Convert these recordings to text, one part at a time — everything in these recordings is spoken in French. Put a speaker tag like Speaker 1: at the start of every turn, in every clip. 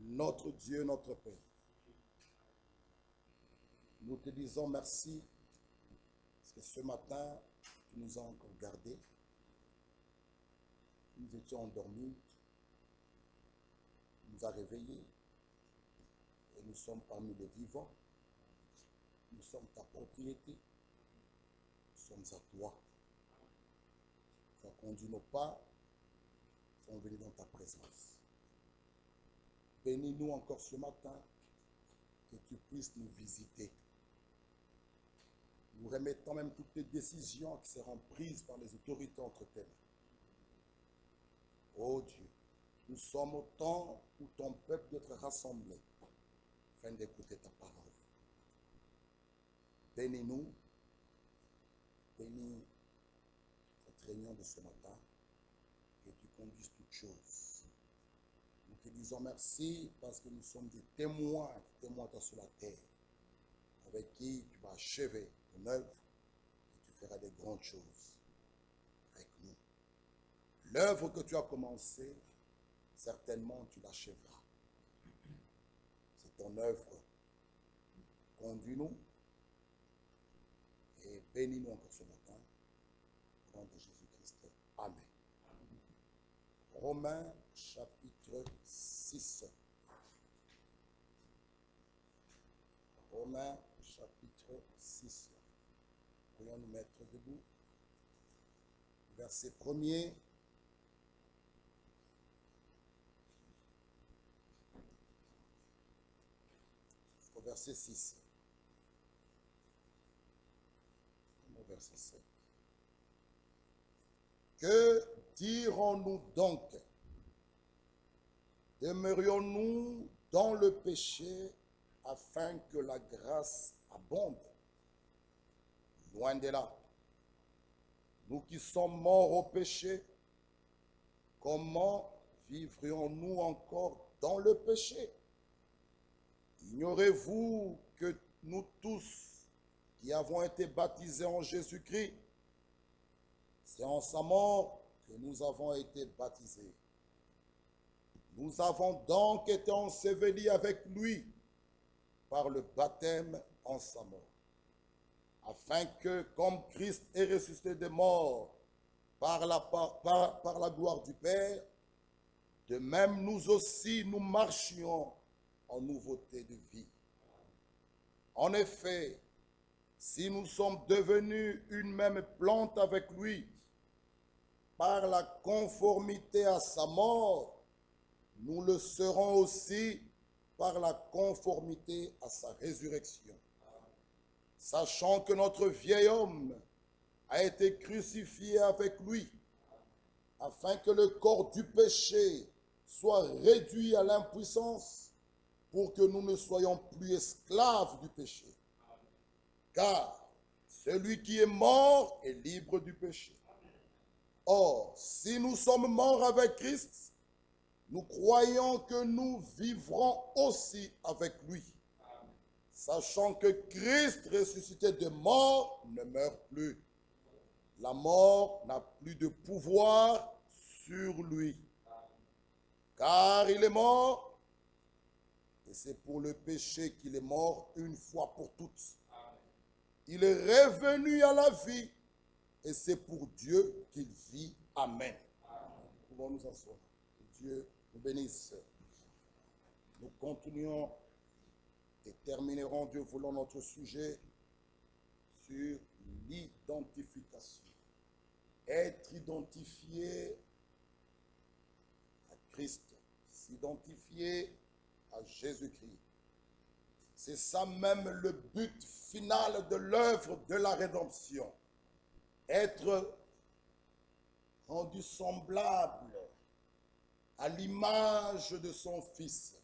Speaker 1: Notre Dieu, notre Père, nous te disons merci parce que ce matin, tu nous as encore gardés. Nous étions endormis, tu nous as réveillés et nous sommes parmi les vivants. Nous sommes ta propriété, nous sommes à toi. Tu as conduit nos pas, nous sommes venus dans ta présence. Bénis-nous encore ce matin, que tu puisses nous visiter. Nous remettons même toutes les décisions qui seront prises par les autorités entre tes mains. Oh Dieu, nous sommes au temps où ton peuple doit être rassemblé afin d'écouter ta parole. Bénis-nous, bénis cette réunion de ce matin, que tu conduises toutes choses. Nous te disons merci parce que nous sommes des témoins sur la terre, avec qui tu vas achever ton œuvre et tu feras des grandes choses avec nous. L'œuvre que tu as commencée, certainement tu l'achèveras. C'est ton œuvre. Conduis-nous et bénis-nous encore ce matin. Au nom de Jésus-Christ. Amen. Romains chapitre 6. Romains chapitre 6. Pourrions nous mettre debout. Verset 1er. Jusqu'au verset 6. Au verset 7. Que dirons-nous donc? Demeurions-nous dans le péché afin que la grâce abonde? Loin de là. Nous qui sommes morts au péché, comment vivrions-nous encore dans le péché? Ignorez-vous que nous tous qui avons été baptisés en Jésus-Christ, c'est en sa mort que nous avons été baptisés. Nous avons donc été ensevelis avec lui par le baptême en sa mort, afin que, comme Christ est ressuscité des morts par la gloire du Père, de même nous aussi nous marchions en nouveauté de vie. En effet, si nous sommes devenus une même plante avec lui, par la conformité à sa mort, nous le serons aussi par la conformité à sa résurrection. Sachant que notre vieil homme a été crucifié avec lui, afin que le corps du péché soit réduit à l'impuissance, pour que nous ne soyons plus esclaves du péché. Car celui qui est mort est libre du péché. Or, si nous sommes morts avec Christ, nous croyons que nous vivrons aussi avec lui. Sachant que Christ ressuscité de mort ne meurt plus. La mort n'a plus de pouvoir sur lui. Car il est mort, et c'est pour le péché qu'il est mort une fois pour toutes. Il est revenu à la vie, et c'est pour Dieu qu'il vit. Amen. Nous pouvons nous asseoir. Que Dieu nous bénisse. Nous continuons et terminerons, Dieu voulant, notre sujet sur l'identification. Être identifié à Christ, s'identifier à Jésus-Christ. C'est ça même le but final de l'œuvre de la rédemption. Être rendu semblable à l'image de son Fils.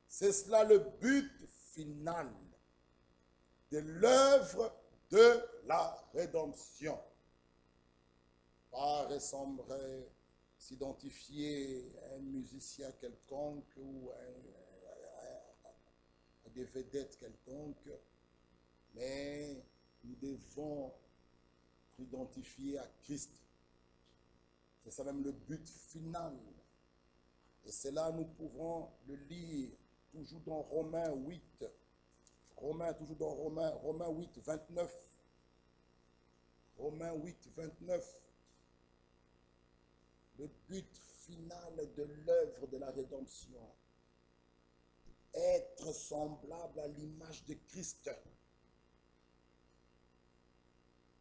Speaker 1: C'est cela le but final de l'œuvre de la rédemption. Pas ressembler, s'identifier à un musicien quelconque ou à des vedettes quelconques, mais nous devons nous identifier à Christ. C'est ça même le but final Et cela, nous pouvons le lire toujours dans Romains 8. Romains 8, 29. Romains 8, 29. Le but final de l'œuvre de la rédemption. Être semblable à l'image de Christ.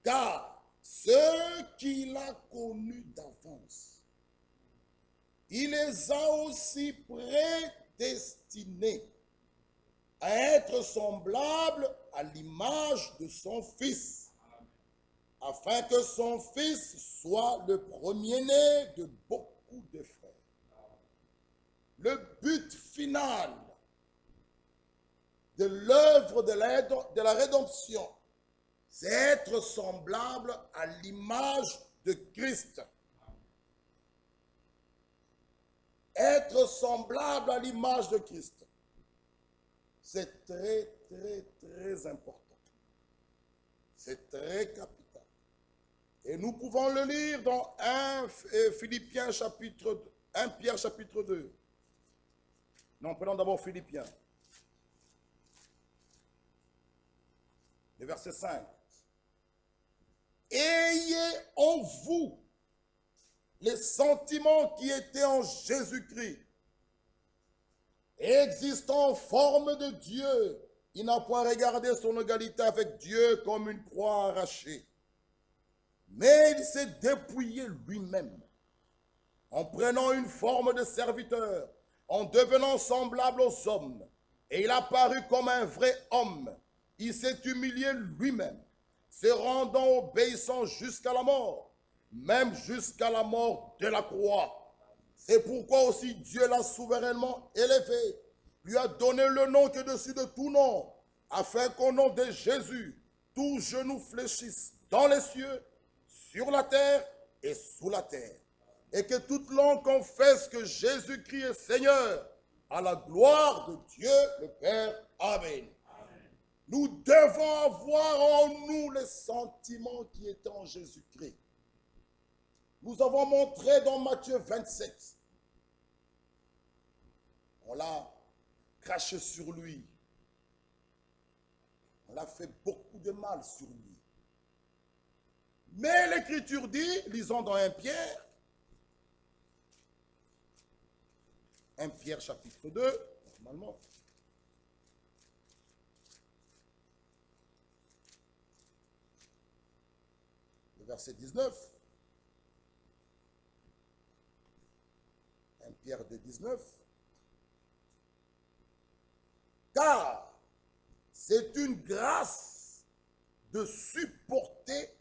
Speaker 1: Car ceux qu'il a connus d'avance, il les a aussi prédestinés à être semblables à l'image de son Fils, afin que son Fils soit le premier-né de beaucoup de frères. Le but final de l'œuvre de la rédemption, c'est être semblable à l'image de Christ. Être semblable à l'image de Christ. C'est très, très, très important. C'est très capital. Et nous pouvons le lire dans 1 Philippiens chapitre 1 Pierre chapitre 2. Non, prenons d'abord Philippiens. Le verset 5. Ayez en vous les sentiments qui étaient en Jésus-Christ, existant en forme de Dieu. Il n'a point regardé son égalité avec Dieu comme une croix arrachée, mais il s'est dépouillé lui-même, en prenant une forme de serviteur, en devenant semblable aux hommes, et il a paru comme un vrai homme. Il s'est humilié lui-même, se rendant obéissant jusqu'à la mort, même jusqu'à la mort de la croix. C'est pourquoi aussi Dieu l'a souverainement élevé, lui a donné le nom qui est dessus de tout nom, afin qu'au nom de Jésus, tout genou fléchisse dans les cieux, sur la terre et sous la terre, et que toute langue confesse que Jésus-Christ est Seigneur, à la gloire de Dieu le Père. Amen. Nous devons avoir en nous les sentiments qui étaient en Jésus-Christ. Nous avons montré dans Matthieu 27. On l'a craché sur lui. On l'a fait beaucoup de mal sur lui. Mais l'Écriture dit, lisons dans 1 Pierre, 1 Pierre chapitre 2, normalement. Verset 19. 1 Pierre 2, 19. Car c'est une grâce de supporter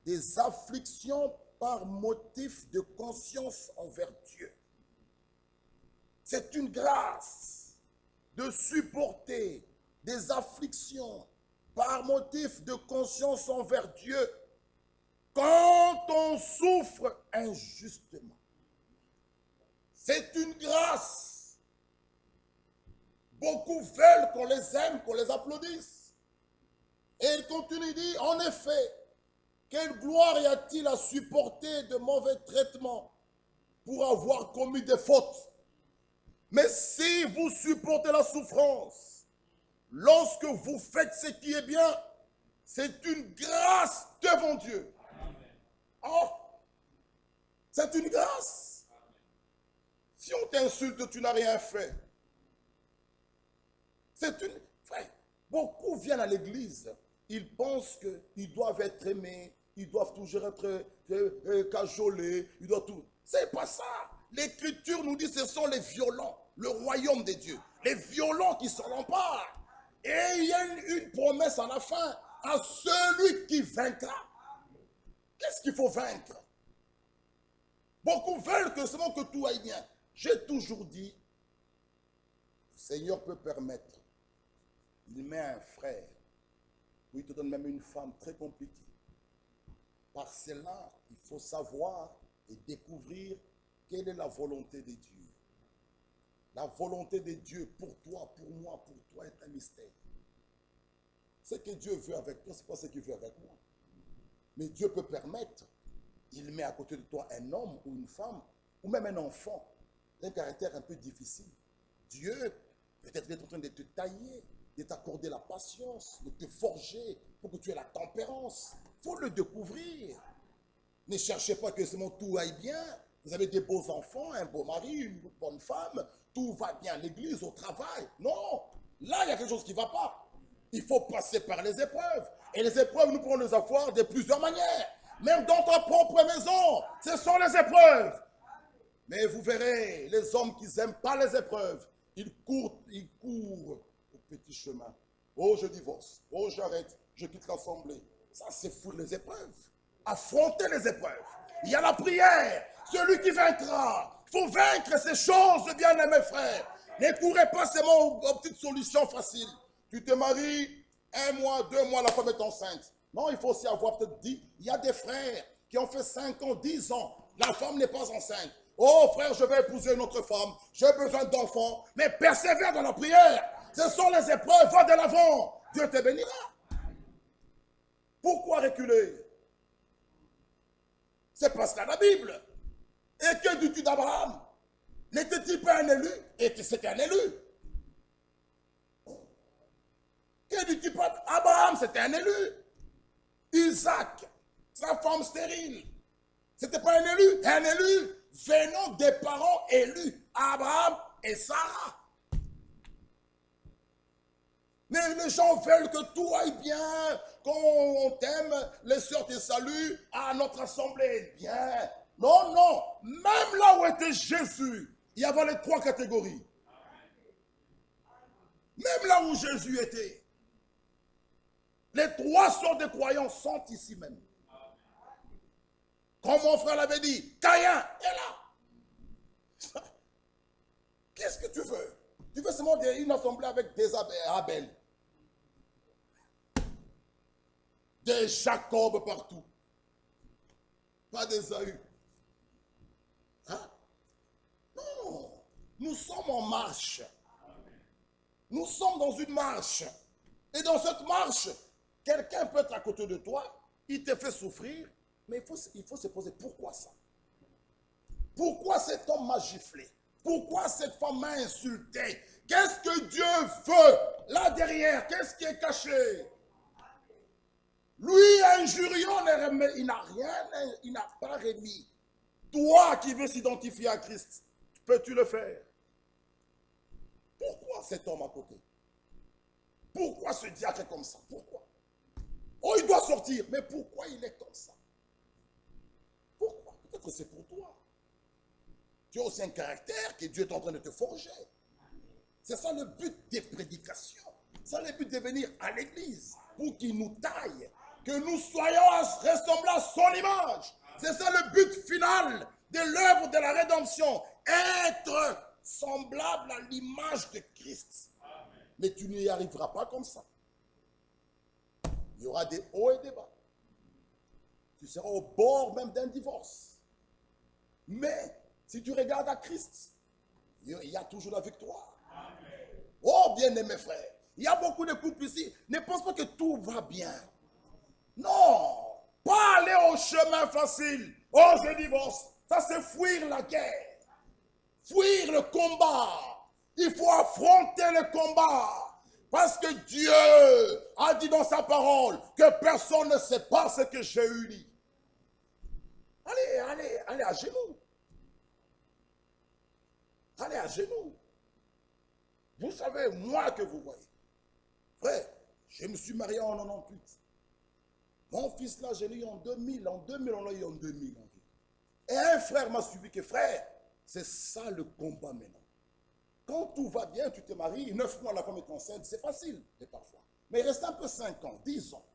Speaker 1: des afflictions par motif de conscience envers Dieu. C'est une grâce de supporter des afflictions par motif de conscience envers Dieu quand on souffre injustement. C'est une grâce. Beaucoup veulent qu'on les aime, qu'on les applaudisse. Et il continue, il dit, en effet, quelle gloire y a-t-il à supporter de mauvais traitements pour avoir commis des fautes? Mais si vous supportez la souffrance, lorsque vous faites ce qui est bien, c'est une grâce devant Dieu. Oh, c'est une grâce. Si on t'insulte, tu n'as rien fait. C'est une... Frère, beaucoup viennent à l'église. Ils pensent qu'ils doivent être aimés, ils doivent toujours être cajolés, ils doivent tout. C'est pas ça. L'Écriture nous dit que ce sont les violents, le royaume de Dieu. Les violents qui s'en emparent. Et il y a une promesse à la fin, à celui qui vaincra. Qu'est-ce qu'il faut vaincre? Beaucoup veulent que seulement que tout aille bien. J'ai toujours dit, le Seigneur peut permettre. Il met un frère, ou il te donne même une femme très compliquée. Par cela, il faut savoir et découvrir quelle est la volonté de Dieu. La volonté de Dieu pour toi, pour moi, pour toi est un mystère. Ce que Dieu veut avec toi, ce n'est pas ce qu'il veut avec moi. Mais Dieu peut permettre. Il met à côté de toi un homme ou une femme, ou même un enfant. un caractère un peu difficile. Dieu, peut-être, est en train de te tailler, de t'accorder la patience, de te forger pour que tu aies la tempérance. Il faut le découvrir. Ne cherchez pas que seulement tout aille bien. Vous avez des beaux enfants, un beau mari, une bonne femme, tout va bien à l'église, au travail. Non, là, il y a quelque chose qui ne va pas. Il faut passer par les épreuves. Et les épreuves, nous pourrons les avoir de plusieurs manières. Même dans ta propre maison, ce sont les épreuves. Mais vous verrez, les hommes qui n'aiment pas les épreuves, ils courent au petit chemin. Oh, je divorce. Oh, j'arrête. Je quitte l'assemblée. Ça, c'est fuir les épreuves. Affronter les épreuves. Il y a la prière. Celui qui vaincra. Il faut vaincre ces choses, bien-aimés frères. Ne courez pas seulement aux petites solutions faciles. Tu te maries, 1 mois, 2 mois, la femme est enceinte. Non, il faut aussi avoir peut-être dit, il y a des frères qui ont fait 5 ans, 10 ans. La femme n'est pas enceinte. Oh frère, je vais épouser une autre femme. J'ai besoin d'enfants. Mais persévère dans la prière. Ce sont les épreuves, va de l'avant. Dieu te bénira. Pourquoi reculer? C'est parce qu'il y a la Bible. Et que dis-tu d'Abraham? N'était-il pas un élu? Et c'était un élu. Que dis-tu pas? Abraham, c'était un élu. Isaac, sa femme stérile. C'était pas un élu? Un élu venant des parents élus. Abraham et Sarah. Mais les gens veulent que tout aille bien, qu'on t'aime, les sœurs te saluent, à notre assemblée bien. Non, non, même là où était Jésus, il y avait les 3 catégories. Même là où Jésus était, les 3 sortes de croyants sont ici même. Comme mon frère l'avait dit, Caïn est là. Qu'est-ce que tu veux? Tu veux seulement une assemblée avec des Abel, des Jacob partout, pas d'Ésaü. Hein? Non, nous sommes en marche. Nous sommes dans une marche. Et dans cette marche, quelqu'un peut être à côté de toi, il te fait souffrir, mais il faut se poser pourquoi ça? Pourquoi cet homme m'a giflé? Pourquoi cette femme m'a insulté? Qu'est-ce que Dieu veut là derrière? Qu'est-ce qui est caché? Lui, injuriant, il n'a rien, il n'a pas remis. Toi qui veux s'identifier à Christ, peux-tu le faire? Pourquoi cet homme à côté? Pourquoi ce diacre est comme ça? Pourquoi? Oh, il doit sortir. Mais pourquoi il est comme ça? Pourquoi? Peut-être que c'est pour toi. Tu as aussi un caractère que Dieu est en train de te forger. C'est ça le but des prédications. C'est le but de venir à l'église pour qu'il nous taille. Que nous soyons ressemblés à son image. C'est ça le but final de l'œuvre de la rédemption. Être semblable à l'image de Christ. Mais tu n'y arriveras pas comme ça. Il y aura des hauts et des bas. Tu seras au bord même d'un divorce. Mais si tu regardes à Christ, il y a toujours la victoire. Oh, bien-aimés frères, il y a beaucoup de couples ici. Ne pense pas que tout va bien. Non, pas aller au chemin facile. Oh, je divorce. Ça, c'est fuir la guerre. Fuir le combat. Il faut affronter le combat. Parce que Dieu a dit dans sa parole que personne ne sépare ce que j'ai uni. Allez à genoux. Allez à genoux. Vous savez, moi que vous voyez. Frère, je me suis marié en 98. Mon fils là, je l'ai eu en 2000. En 2000, on l'a eu en 2000. Et un frère m'a suivi que frère, c'est ça le combat maintenant. Quand tout va bien, tu te maries, 9 mois, la femme est enceinte, c'est facile, et parfois. Mais il reste un peu 5 ans, 10 ans.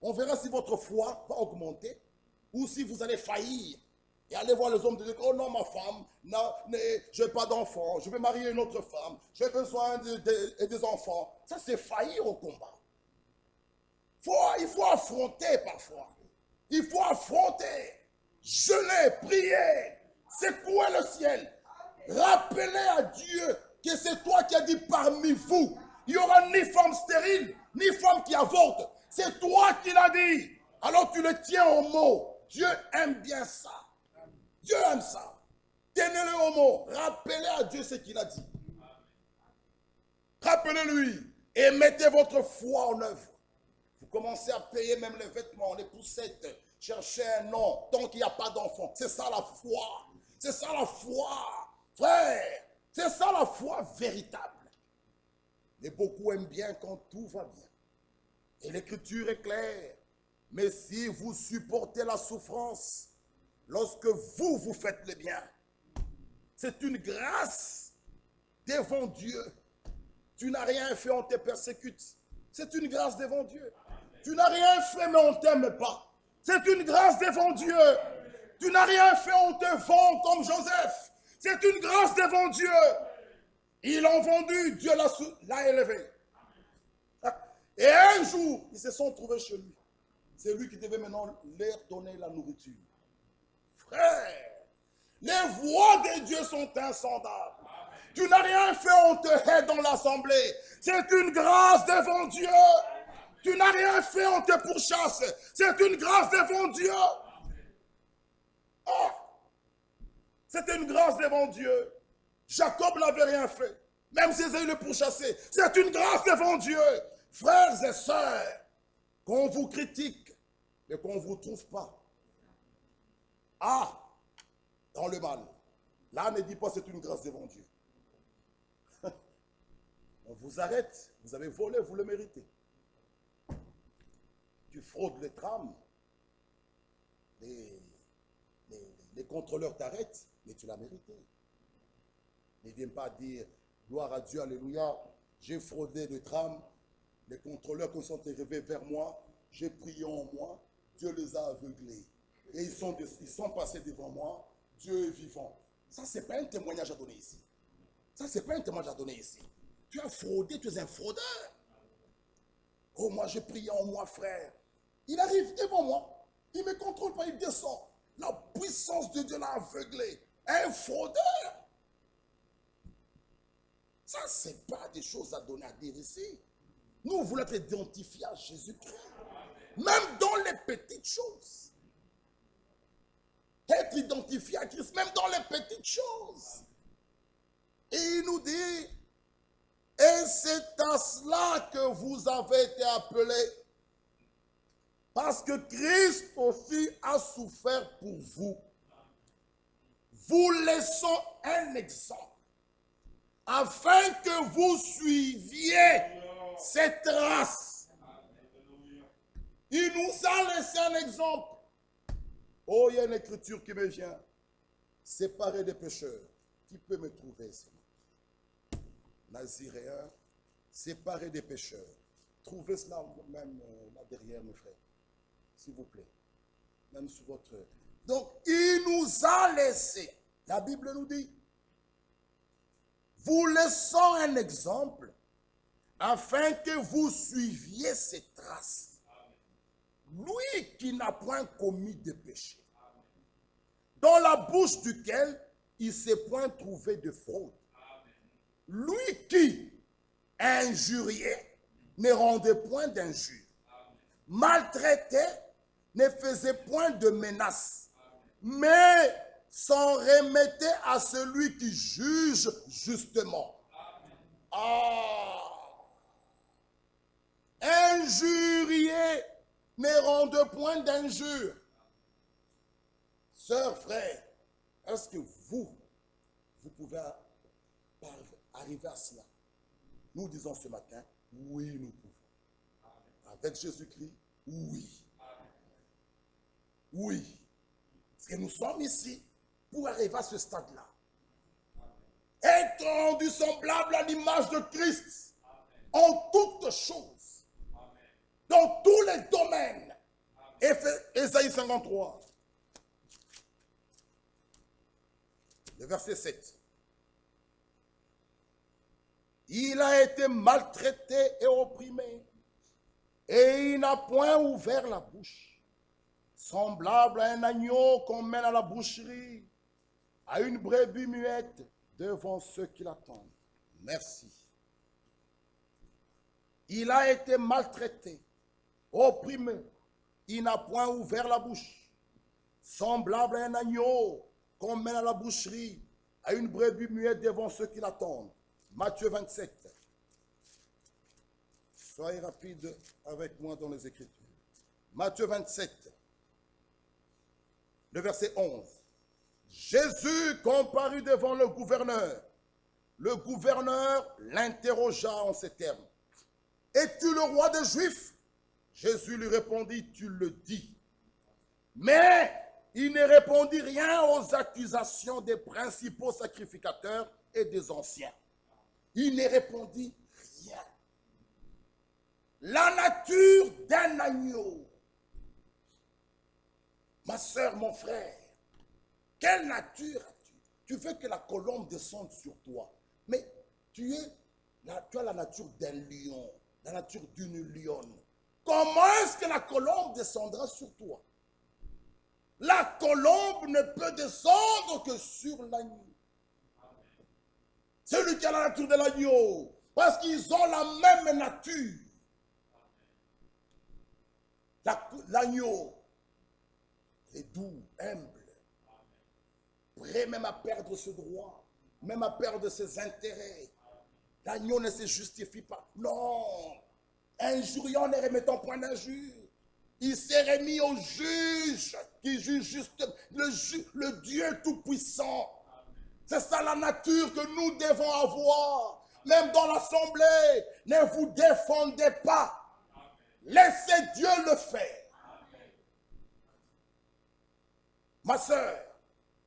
Speaker 1: On verra si votre foi va augmenter ou si vous allez faillir. Et allez voir les hommes de Dieu, oh non, ma femme, je n'ai pas d'enfant, je vais marier une autre femme, j'ai besoin des enfants. Ça, c'est faillir au combat. Il faut affronter parfois. Il faut affronter, jeûner, prier, secouer le ciel. Rappeler à Dieu que c'est toi qui as dit parmi vous, il n'y aura ni femme stérile, ni femme qui avorte. C'est toi qui l'as dit. Alors tu le tiens au mot. Dieu aime bien ça. Dieu aime ça. Tenez-le au mot. Rappelez à Dieu ce qu'il a dit. Rappelez-lui et mettez votre foi en œuvre. Vous commencez à payer même les vêtements, les poussettes, chercher un nom, tant qu'il n'y a pas d'enfant. C'est ça la foi. C'est ça la foi. Frère, c'est ça la foi véritable. Mais beaucoup aiment bien quand tout va bien. Et l'écriture est claire. Mais si vous supportez la souffrance, lorsque vous faites le bien, c'est une grâce devant Dieu. Tu n'as rien fait, on te persécute. C'est une grâce devant Dieu. Tu n'as rien fait, mais on ne t'aime pas. C'est une grâce devant Dieu. Tu n'as rien fait, on te vend comme Joseph. C'est une grâce devant Dieu. Ils l'ont vendu, Dieu l'a élevé. Et un jour, ils se sont trouvés chez lui. C'est lui qui devait maintenant leur donner la nourriture. Frère, les voies de Dieu sont insondables. Tu n'as rien fait, on te hait dans l'assemblée. C'est une grâce devant Dieu. Tu n'as rien fait, on te pourchasse. C'est une grâce devant Dieu. Oh, c'était une grâce devant Dieu. Jacob n'avait rien fait. Même si Ésaü le pourchassait. C'est une grâce devant Dieu. Frères et sœurs, qu'on vous critique, mais qu'on ne vous trouve pas. Ah, dans le mal. Là, ne dis pas c'est une grâce devant Dieu. On vous arrête, vous avez volé, vous le méritez. Tu fraudes les trams, les contrôleurs t'arrêtent, mais tu l'as mérité. Ne viens pas dire, gloire à Dieu, alléluia, j'ai fraudé le tram, les contrôleurs qui sont arrivés vers moi, j'ai prié en moi, Dieu les a aveuglés. Et ils sont passés devant moi, Dieu est vivant. Ça, ce n'est pas un témoignage à donner ici. Ça, ce n'est pas un témoignage à donner ici. Tu as fraudé, tu es un fraudeur. Oh, moi, j'ai prié en moi, frère. Il arrive devant moi, il ne me contrôle pas, il descend. La puissance de Dieu l'a aveuglé. Un fraudeur. Ça, ce n'est pas des choses à donner à dire ici. Nous voulons être identifiés à Jésus-Christ. Même dans les petites choses. Être identifié à Christ, même dans les petites choses. Et il nous dit, et c'est à cela que vous avez été appelés. Parce que Christ aussi a souffert pour vous. Vous laissons un exemple. Afin que vous suiviez cette race. Il nous a laissé un exemple. Oh, il y a une écriture qui me vient. Séparé des pécheurs. Qui peut me trouver ici? Naziréen, séparé des pécheurs. Trouvez cela même là derrière, mes frères. S'il vous plaît. Même sur votre... Donc, il nous a laissé. La Bible nous dit, vous laissons un exemple afin que vous suiviez ses traces. Lui qui n'a point commis de péché, dans la bouche duquel il ne s'est point trouvé de fraude. Lui qui injuriait ne rendait point d'injure, maltraitait ne faisait point de menaces, mais s'en remettait à celui qui juge justement. Ah! Injurier ne rend point d'injure. Sœurs, frères, est-ce que vous pouvez arriver à cela? Nous disons ce matin, oui, nous pouvons. Avec Jésus-Christ, oui. Oui. Parce que nous sommes ici pour arriver à ce stade-là. Être rendu semblable à l'image de Christ en toutes choses. Dans tous les domaines. Ésaïe 53. Le verset 7. Il a été maltraité et opprimé, et il n'a point ouvert la bouche. Semblable à un agneau qu'on mène à la boucherie, à une brebis muette devant ceux qui l'attendent. Merci. Il a été maltraité, opprimé, il n'a point ouvert la bouche. Semblable à un agneau qu'on mène à la boucherie, à une brebis muette devant ceux qui l'attendent. Matthieu 27. Soyez rapide avec moi dans les Écritures. Matthieu 27, le verset 11. Jésus comparut devant le gouverneur. Le gouverneur l'interrogea en ces termes. « Es-tu le roi des Juifs ?» Jésus lui répondit, « Tu le dis. » Mais il ne répondit rien aux accusations des principaux sacrificateurs et des anciens. Il ne répondit rien. La nature d'un agneau. Ma soeur, mon frère, quelle nature as-tu? Tu veux que la colombe descende sur toi, mais tu as la nature d'un lion, la nature d'une lionne. Comment est-ce que la colombe descendra sur toi? La colombe ne peut descendre que sur l'agneau. Celui qui a la nature de l'agneau, parce qu'ils ont la même nature. L'agneau est doux, humble, prêt même à perdre ce droit, même à perdre ses intérêts. L'agneau ne se justifie pas. Non, injuriant ne remettant point d'injure. Il s'est remis au juge qui juge juste, le Dieu tout-puissant. C'est ça la nature que nous devons avoir. Même dans l'assemblée, ne vous défendez pas. Laissez Dieu le faire. Ma soeur,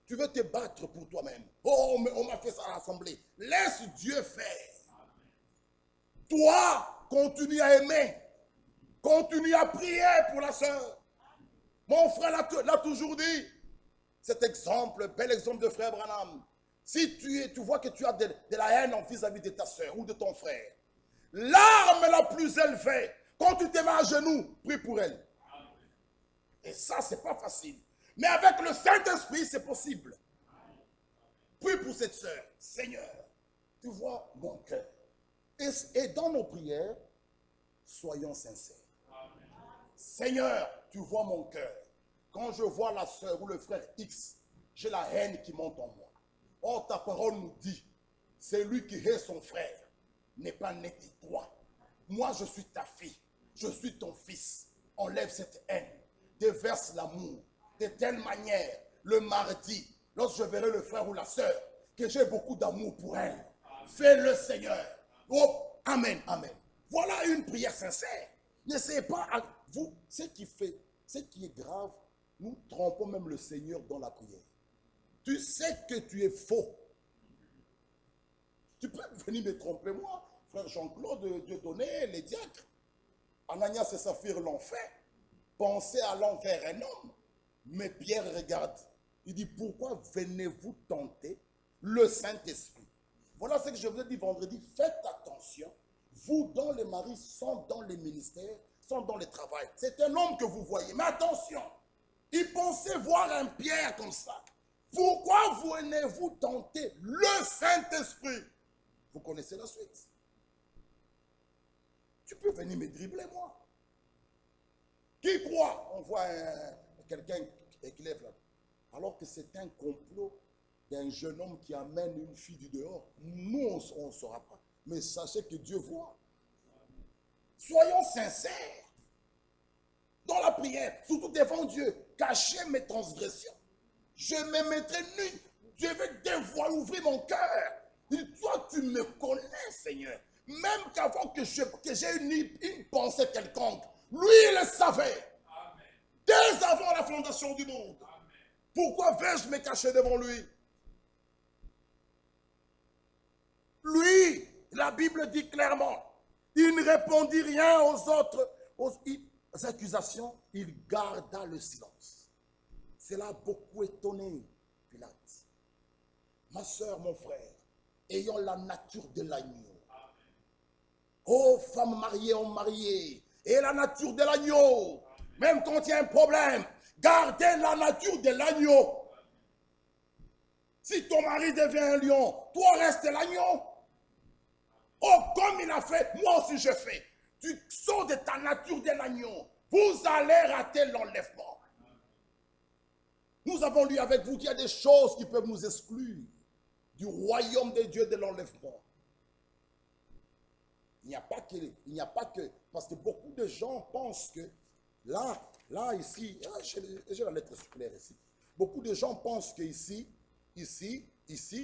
Speaker 1: tu veux te battre pour toi-même. Oh, mais on m'a fait ça à l'assemblée. Laisse Dieu faire. Toi, continue à aimer. Continue à prier pour la soeur. Mon frère l'a toujours dit. Cet exemple, bel exemple de frère Branham. Si tu vois que tu as de la haine vis-à-vis de ta soeur ou de ton frère, l'arme la plus élevée, quand tu te mets à genoux, prie pour elle. Et ça, c'est pas facile. Mais avec le Saint-Esprit, c'est possible. Prie pour cette soeur. Seigneur, tu vois mon cœur. Et dans nos prières, soyons sincères. Seigneur, tu vois mon cœur. Quand je vois la soeur ou le frère X, j'ai la haine qui monte en moi. Oh, ta parole nous dit, celui qui hait son frère n'est pas né de toi. Moi, je suis ta fille. Je suis ton fils. Enlève cette haine. Déverse l'amour. De telle manière, le mardi, lorsque je verrai le frère ou la soeur, que j'ai beaucoup d'amour pour elle. Fais-le, Seigneur. Oh, amen, amen. Voilà une prière sincère. N'essayez pas, vous, ce qui est grave, nous trompons même le Seigneur dans la prière. Tu sais que tu es faux. Tu peux venir me tromper, moi, frère Jean-Claude, Dieudonné, les diacres. Ananias et Saphir l'ont fait. Pensez allant vers un homme. Mais Pierre regarde. Il dit, pourquoi venez-vous tenter le Saint-Esprit? Voilà ce que je vous ai dit vendredi. Faites attention. Vous, dont les maris sont dans les ministères, sont dans le travail. C'est un homme que vous voyez. Mais attention. Il pensait voir un Pierre comme ça. Pourquoi venez-vous tenter le Saint-Esprit? Vous connaissez la suite. Tu peux venir me dribbler, moi. Qui croit? On voit quelqu'un qui lève là. Alors que c'est un complot d'un jeune homme qui amène une fille du dehors. Nous, on ne saura pas. Mais sachez que Dieu voit. Soyons sincères dans la prière, surtout devant Dieu. Cachez mes transgressions. Je me mettrai nu. Je vais dévoiler, ouvrir mon cœur. Toi, tu me connais, Seigneur. Même qu'avant que j'ai une pensée quelconque, lui, il le savait. Amen. Dès avant la fondation du monde. Amen. Pourquoi vais-je me cacher devant lui? Lui, la Bible dit clairement, il ne répondit rien aux autres aux accusations, il garda le silence. Cela a beaucoup étonné Pilate. Ma soeur, mon frère, ayant la nature de l'agneau. Oh, femmes mariées, hommes mariés, et la nature de l'agneau. Même quand il y a un problème, gardez la nature de l'agneau. Si ton mari devient un lion, toi reste l'agneau. Oh, comme il a fait, moi aussi je fais. Tu sors de ta nature de l'agneau. Vous allez rater l'enlèvement. Nous avons lu avec vous qu'il y a des choses qui peuvent nous exclure du royaume de Dieu de l'enlèvement. Il n'y a pas que, parce que beaucoup de gens pensent que, ici, j'ai la lettre circulaire ici. Beaucoup de gens pensent que ici,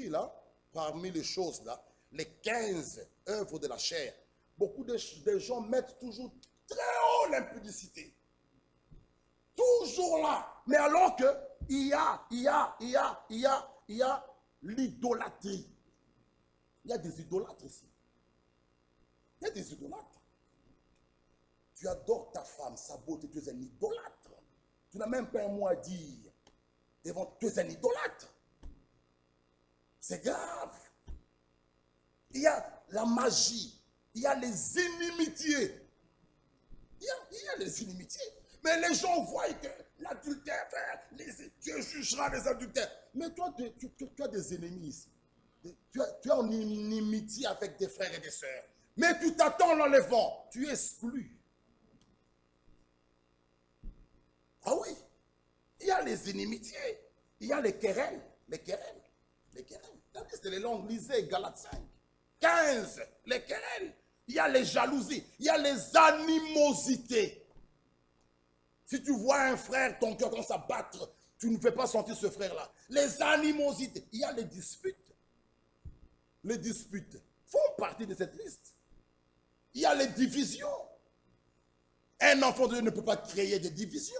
Speaker 1: là, parmi les choses là, les 15 œuvres de la chair, beaucoup de gens mettent toujours très haut l'impudicité. Toujours là. Mais alors que il y a l'idolâtrie. Il y a des idolâtres ici. Il y a des idolâtres. Tu adores ta femme, sa beauté, tu es un idolâtre. Tu n'as même pas un mot à dire devant, tu es un idolâtre. C'est grave. Il y a la magie, il y a les inimitiés. Il y a les inimitiés. Mais les gens voient que l'adultère, Dieu jugera les adultères. Mais toi, tu as des ennemis ici. Tu es en inimitié avec des frères et des sœurs. Mais tu t'attends à l'enlèvement. Tu es exclu. Ah oui. Il y a les inimitiés. Il y a les querelles. Les querelles. La liste des langues, lisez Galates 5. 15. Les querelles. Il y a les jalousies. Il y a les animosités. Si tu vois un frère, ton cœur commence à battre, tu ne fais pas sentir ce frère-là. Les animosités. Il y a les disputes. Les disputes font partie de cette liste. Il y a les divisions. Un enfant de Dieu ne peut pas créer des divisions.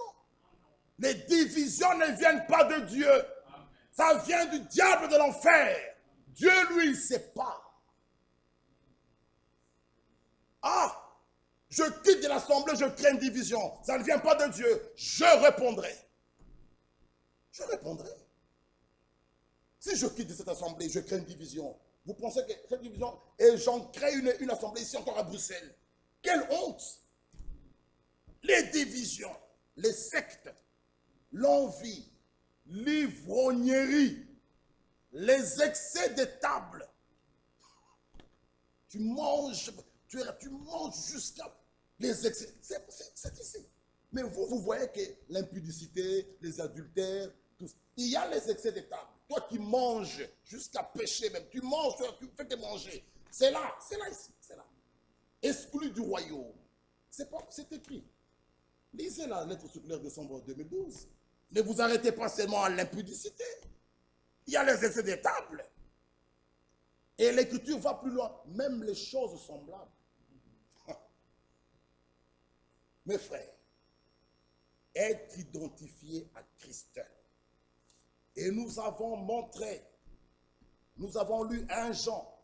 Speaker 1: Les divisions ne viennent pas de Dieu. Ça vient du diable de l'enfer. Dieu, lui, il ne sait pas. Ah, je quitte de l'assemblée, je crée une division. Ça ne vient pas de Dieu. Je répondrai. Je répondrai. Si je quitte de cette assemblée, je crée une division. Vous pensez que cette division, et j'en crée une assemblée ici encore à Bruxelles. Quelle honte! Les divisions, les sectes, l'envie, l'ivrognerie, les excès de table. Tu manges jusqu'à les excès. C'est ici. Mais vous voyez que l'impudicité, les adultères, tout ça. Il y a les excès de table. Toi qui manges jusqu'à pécher même, tu manges, tu fais te manger. C'est là ici, c'est là. Exclu du royaume. C'est écrit. Lisez la lettre circulaire de décembre 2012. Ne vous arrêtez pas seulement à l'impudicité. Il y a les excès de table. Et l'écriture va plus loin. Même les choses semblables. Mes frères, être identifié à Christ. Et nous avons montré, nous avons lu 1 Jean.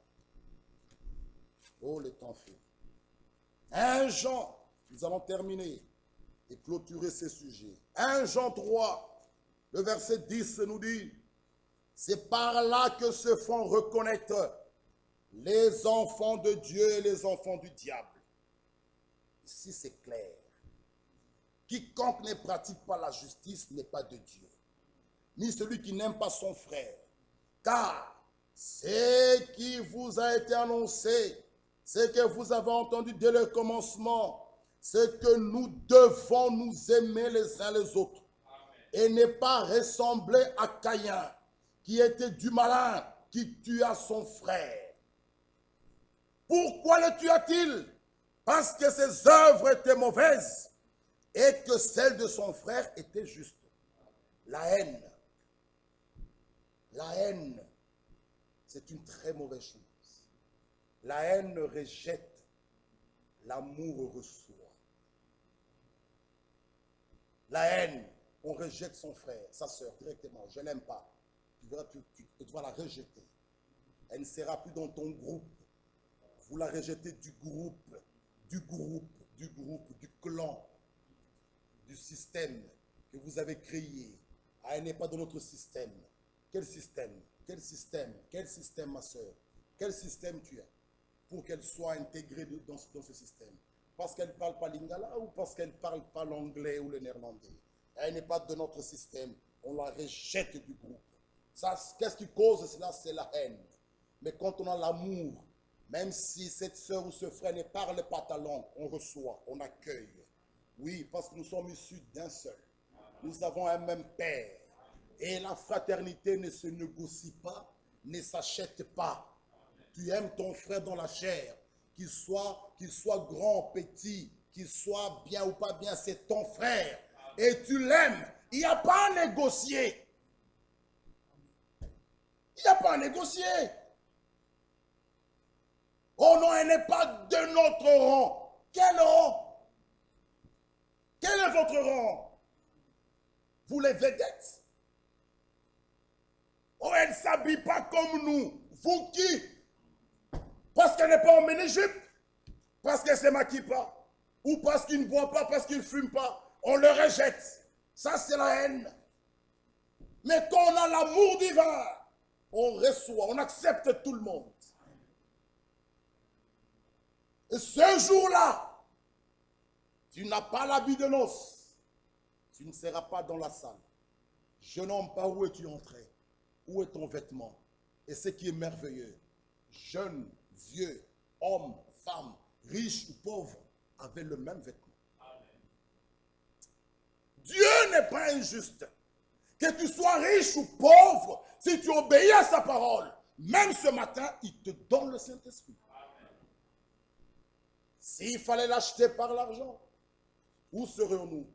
Speaker 1: Oh, le temps file. 1 Jean, nous allons terminer et clôturer ces sujets. 1 Jean 3, le verset 10 nous dit, c'est par là que se font reconnaître les enfants de Dieu et les enfants du diable. Ici, c'est clair. Quiconque ne pratique pas la justice n'est pas de Dieu, ni celui qui n'aime pas son frère. Car ce qui vous a été annoncé, ce que vous avez entendu dès le commencement, c'est que nous devons nous aimer les uns les autres. Et ne pas ressembler à Caïn, qui était du malin, qui tua son frère. Pourquoi le tua-t-il? Parce que ses œuvres étaient mauvaises et que celles de son frère étaient justes. La haine, c'est une très mauvaise chose. La haine rejette, l'amour reçoit. La haine, on rejette son frère, sa soeur directement. Je ne l'aime pas. Tu vas la rejeter. Elle ne sera plus dans ton groupe. Vous la rejetez du clan, du système que vous avez créé. Ah, elle n'est pas dans notre système. Quel système? Quel système? Quel système, ma soeur? Quel système tu as pour qu'elle soit intégrée dans ce système? Parce qu'elle ne parle pas lingala ou parce qu'elle ne parle pas l'anglais ou le néerlandais? Elle n'est pas de notre système. On la rejette du groupe. Qu'est-ce qui cause cela? C'est la haine. Mais quand on a l'amour, même si cette soeur ou ce frère ne parle pas ta langue, on reçoit, on accueille. Oui, parce que nous sommes issus d'un seul. Nous avons un même Père. Et la fraternité ne se négocie pas, ne s'achète pas. Tu aimes ton frère dans la chair, qu'il soit grand, petit, qu'il soit bien ou pas bien, c'est ton frère. Et tu l'aimes. Il n'y a pas à négocier. Il n'y a pas à négocier. Oh non, elle n'est pas de notre rang. Quel rang? Quel est votre rang? Vous les vedettes. Oh, elle ne s'habille pas comme nous. Vous qui? Parce qu'elle n'est pas en Égypte? Parce qu'elle ne se maquille pas? Ou parce qu'il ne boit pas, parce qu'il ne fume pas? On le rejette. Ça, c'est la haine. Mais quand on a l'amour divin, on reçoit, on accepte tout le monde. Et ce jour-là, tu n'as pas l'habit de noces. Tu ne seras pas dans la salle. Jeune homme, par où es-tu entré? Où est ton vêtement? Et ce qui est merveilleux, jeune, vieux, homme, femme, riche ou pauvre, avaient le même vêtement. Dieu n'est pas injuste. Que tu sois riche ou pauvre, si tu obéis à sa parole, même ce matin, il te donne le Saint-Esprit. S'il fallait l'acheter par l'argent, où serions-nous?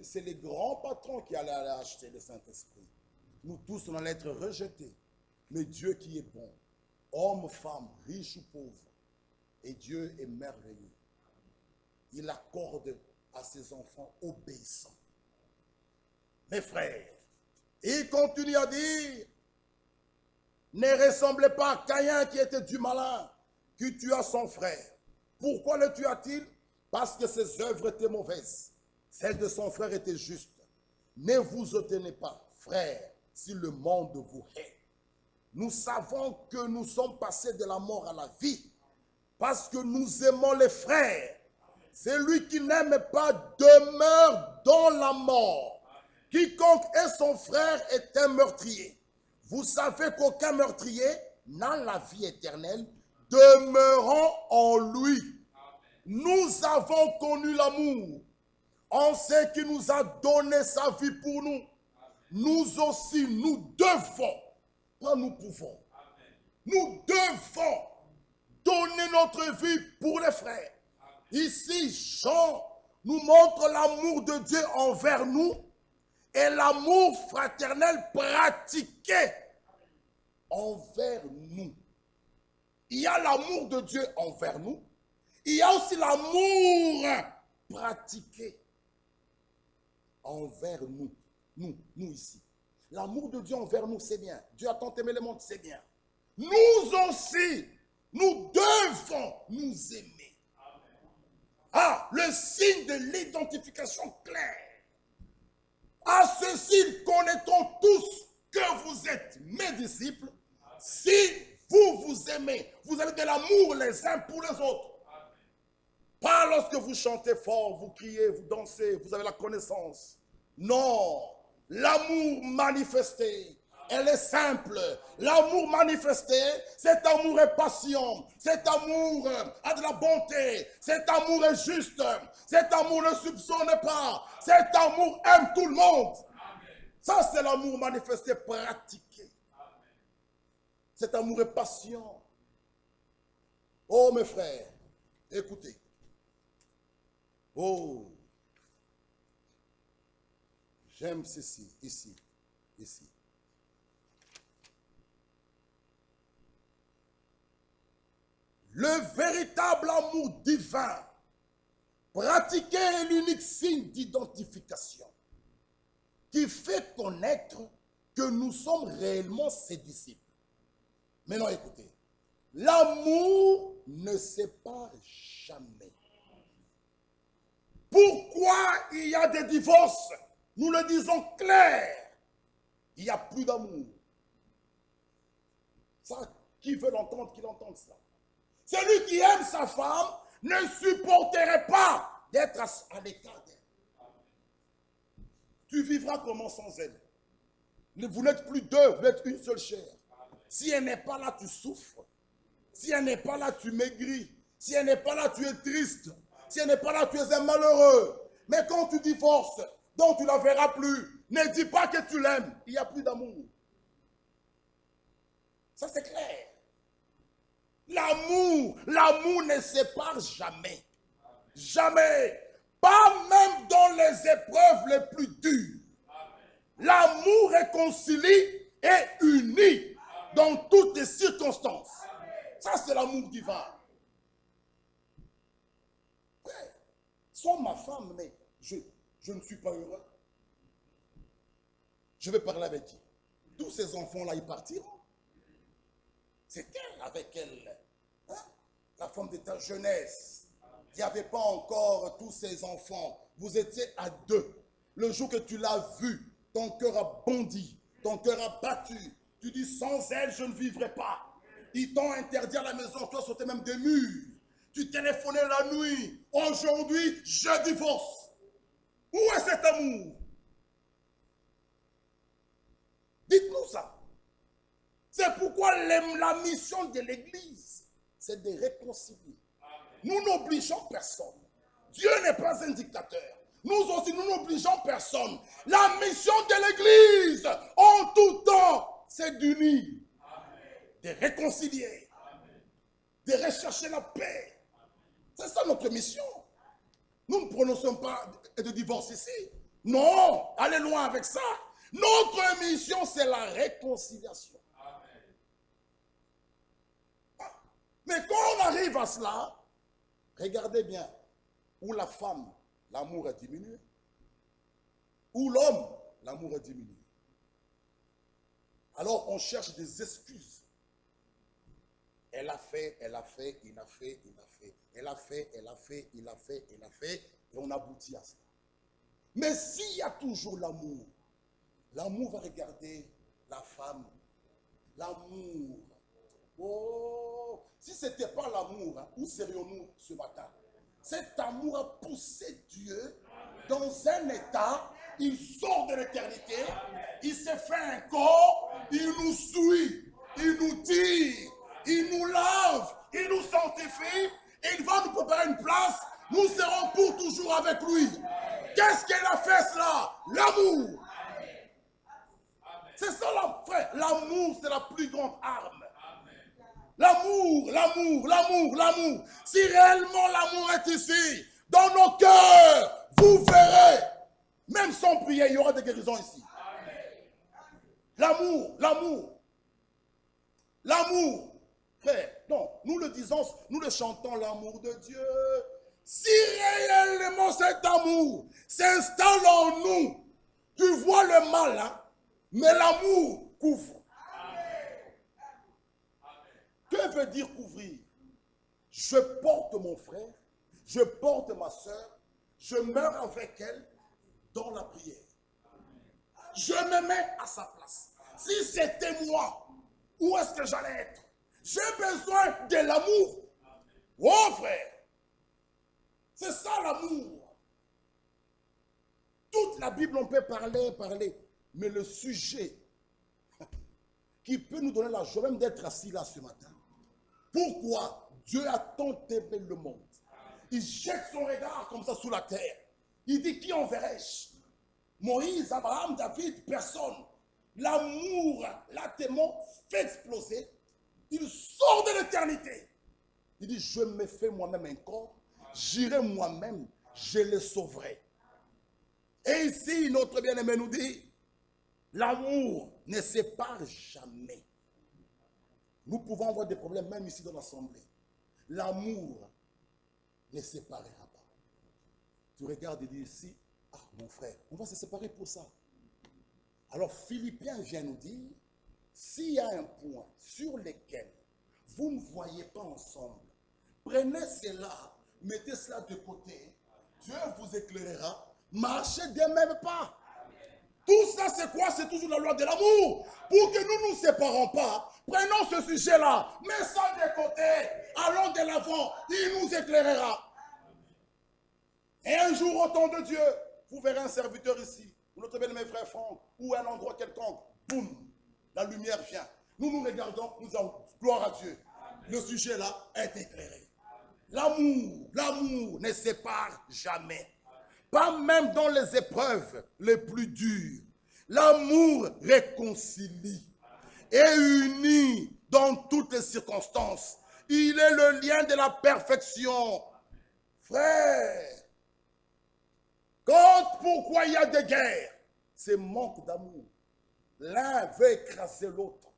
Speaker 1: C'est les grands patrons qui allaient acheter le Saint-Esprit. Nous tous, on allait être rejetés. Mais Dieu qui est bon, homme, femme, riche ou pauvre, et Dieu est merveilleux. Il accorde à ses enfants obéissants. Mes frères, il continue à dire, ne ressemblez pas à Caïn qui était du malin, qui tua son frère. Pourquoi le tua-t-il? Parce que ses œuvres étaient mauvaises. Celles de son frère étaient justes. Ne vous obtenez pas, frères, si le monde vous hait. Nous savons que nous sommes passés de la mort à la vie, parce que nous aimons les frères. Celui qui n'aime pas demeure dans la mort. Quiconque est son frère est un meurtrier. Vous savez qu'aucun meurtrier n'a la vie éternelle, demeurant en lui. Nous avons connu l'amour. On sait qu'il nous a donné sa vie pour nous. Nous aussi, nous devons, pas nous pouvons, nous devons donner notre vie pour les frères. Ici, Jean nous montre l'amour de Dieu envers nous et l'amour fraternel pratiqué envers nous. Il y a l'amour de Dieu envers nous. Il y a aussi l'amour pratiqué envers nous. Nous ici. L'amour de Dieu envers nous, c'est bien. Dieu a tant aimé le monde, c'est bien. Nous aussi, nous devons nous aimer. Ah, le signe de l'identification claire. À ceci, connaîtront tous que vous êtes mes disciples, si vous vous aimez. Vous avez de l'amour les uns pour les autres. Pas lorsque vous chantez fort, vous criez, vous dansez, vous avez la connaissance. Non, l'amour manifesté, elle est simple. L'amour manifesté, cet amour est patient. Cet amour a de la bonté. Cet amour est juste. Cet amour ne soupçonne pas. Cet amour aime tout le monde. Ça, c'est l'amour manifesté, pratiqué. Cet amour est patient. Oh, mes frères, écoutez. Oh, j'aime ceci, ici. Le véritable amour divin, pratiqué est l'unique signe d'identification qui fait connaître que nous sommes réellement ses disciples. Maintenant, écoutez, l'amour ne sépare jamais. Pourquoi il y a des divorces? Nous le disons clair. Il n'y a plus d'amour. Ça, qui veut l'entendre, qu'il entende cela. Celui qui aime sa femme ne supporterait pas d'être à l'écart d'elle. Tu vivras comment sans elle? Vous n'êtes plus deux, vous êtes une seule chair. Si elle n'est pas là, tu souffres. Si elle n'est pas là, tu maigris. Si elle n'est pas là, tu es triste. Si elle n'est pas là, tu es un malheureux. Mais quand tu divorces, donc tu ne la verras plus. ne dis pas que tu l'aimes. Il n'y a plus d'amour. Ça, c'est clair. L'amour ne sépare jamais. Jamais. Pas même dans les épreuves les plus dures. L'amour réconcilie et unit dans toutes les circonstances. Ça, c'est l'amour divin. Frère, sois ma femme, mais je ne suis pas heureux. Je vais parler avec qui? Tous ces enfants-là, ils partiront. C'est elle avec elle. Hein? La femme de ta jeunesse. Il n'y avait pas encore tous ces enfants. Vous étiez à deux. Le jour que tu l'as vue, ton cœur a bondi, ton cœur a battu. Tu dis, sans elle, je ne vivrai pas. Ils t'ont interdit à la maison, toi, sauter même des murs. Tu téléphonais la nuit. Aujourd'hui, je divorce. Où est cet amour? Dites-nous ça. C'est pourquoi la mission de l'Église, c'est de réconcilier. Nous n'obligeons personne. Dieu n'est pas un dictateur. Nous aussi, nous n'obligeons personne. La mission de l'Église, en tout temps, c'est d'unir, de réconcilier, de rechercher la paix. C'est ça notre mission. Nous ne prononçons pas de divorce ici. Non, allez loin avec ça. Notre mission, c'est la réconciliation. Mais quand on arrive à cela, regardez bien, où la femme, l'amour est diminué, où l'homme, l'amour est diminué. Alors on cherche des excuses. Elle a fait, il a fait, il a fait. Elle a fait, il a fait, et on aboutit à cela. Mais s'il y a toujours l'amour, l'amour va regarder la femme. L'amour. Oh, si ce n'était pas l'amour, hein, où serions-nous ce matin? Cet amour a poussé Dieu dans un état, il sort de l'éternité, il s'est fait un corps, il nous suit, il nous tire, il nous lave, il nous sanctifie, et il va nous préparer une place, nous serons pour toujours avec lui. Qu'est-ce qu'elle a fait cela? L'amour. C'est ça, frère. L'amour, c'est la plus grande arme. L'amour, l'amour, l'amour, l'amour. Si réellement l'amour est ici, dans nos cœurs, vous verrez, même sans prier, il y aura des guérisons ici. L'amour, l'amour, l'amour. Frère, non, nous le disons, nous le chantons, l'amour de Dieu. Si réellement cet amour s'installe en nous, tu vois le mal, hein, mais l'amour couvre. Que veut dire couvrir? Je porte mon frère, je porte ma soeur, je meurs avec elle dans la prière. Je me mets à sa place. Si c'était moi, où est-ce que j'allais être? J'ai besoin de l'amour. Oh frère, c'est ça l'amour. Toute la Bible, on peut parler, mais le sujet qui peut nous donner la joie même d'être assis là ce matin. Pourquoi Dieu a tant aimé le monde? Il jette son regard comme ça sous la terre. Il dit, qui enverrai-je? Moïse, Abraham, David, personne. L'amour, l'a tellement fait exploser. Il sort de l'éternité. Il dit, je me fais moi-même un corps. J'irai moi-même, je le sauverai. Et ici, notre bien-aimé nous dit, l'amour ne sépare jamais. Nous pouvons avoir des problèmes même ici dans l'assemblée. L'amour ne séparera pas. Tu regardes et dis ici, ah mon frère, on va se séparer pour ça. Alors Philippiens vient nous dire, s'il y a un point sur lequel vous ne voyez pas ensemble, prenez cela, mettez cela de côté, Dieu vous éclairera, marchez des mêmes pas. Tout ça, c'est quoi? C'est toujours la loi de l'amour. Pour que nous ne nous séparons pas, prenons ce sujet-là, mets ça de côté, allons de l'avant, il nous éclairera. Et un jour, au temps de Dieu, vous verrez un serviteur ici, ou notre bien-aimé frère Franck, ou un endroit quelconque, boum, la lumière vient. Nous nous regardons, nous avons gloire à Dieu. Le sujet-là est éclairé. L'amour ne sépare jamais. Pas même dans les épreuves les plus dures. L'amour réconcilie et unit dans toutes les circonstances. Il est le lien de la perfection. Frère, quand pourquoi il y a des guerres, c'est manque d'amour. L'un veut écraser l'autre.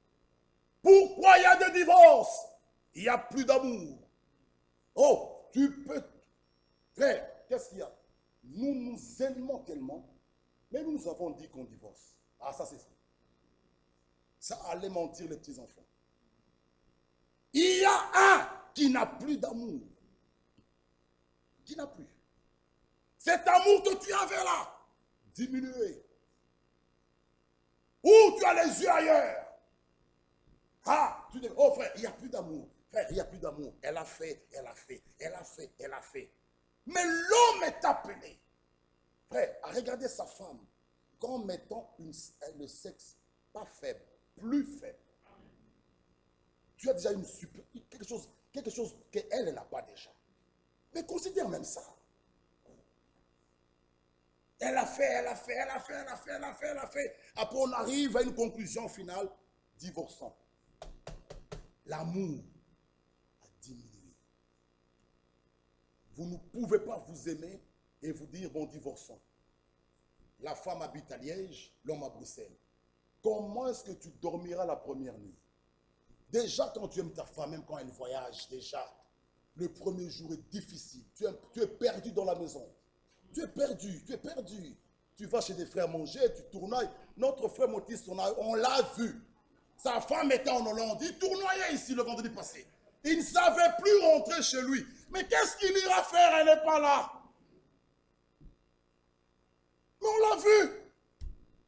Speaker 1: Pourquoi il y a des divorces? Il n'y a plus d'amour. Oh, tu peux... Frère, qu'est-ce qu'il y a? Nous nous aimons tellement, mais nous avons dit qu'on divorce. Ah, ça c'est faux. Ça allait mentir les petits-enfants. Il y a un qui n'a plus d'amour. Qui n'a plus. Cet amour que tu avais là, diminué. Ou tu as les yeux ailleurs. Ah, tu dis, oh frère, il n'y a plus d'amour. Frère, il n'y a plus d'amour. Elle a fait, elle a fait, elle a fait, elle a fait. Mais l'homme est appelé, frère, à regarder sa femme comme mettant le sexe pas faible, plus faible. Tu as déjà quelque chose qu'elle n'a pas déjà. Mais considère même ça. Elle a fait, elle a fait, elle a fait, elle a fait, elle a fait, elle a fait. Après, on arrive à une conclusion finale, divorçant. L'amour a diminué. Vous ne pouvez pas vous aimer et vous dire, bon, divorçons. La femme habite à Liège, l'homme à Bruxelles. Comment est-ce que tu dormiras la première nuit? Déjà, quand tu aimes ta femme, même quand elle voyage, déjà, le premier jour est difficile. Tu es perdu dans la maison. Tu es perdu, tu es perdu. Tu vas chez des frères manger, tu tournoies. Notre frère Motis, on l'a vu. Sa femme était en Hollande. Il tournoyait ici le vendredi passé. Il ne savait plus rentrer chez lui. Mais qu'est-ce qu'il ira faire? Elle n'est pas là. Mais on l'a vu.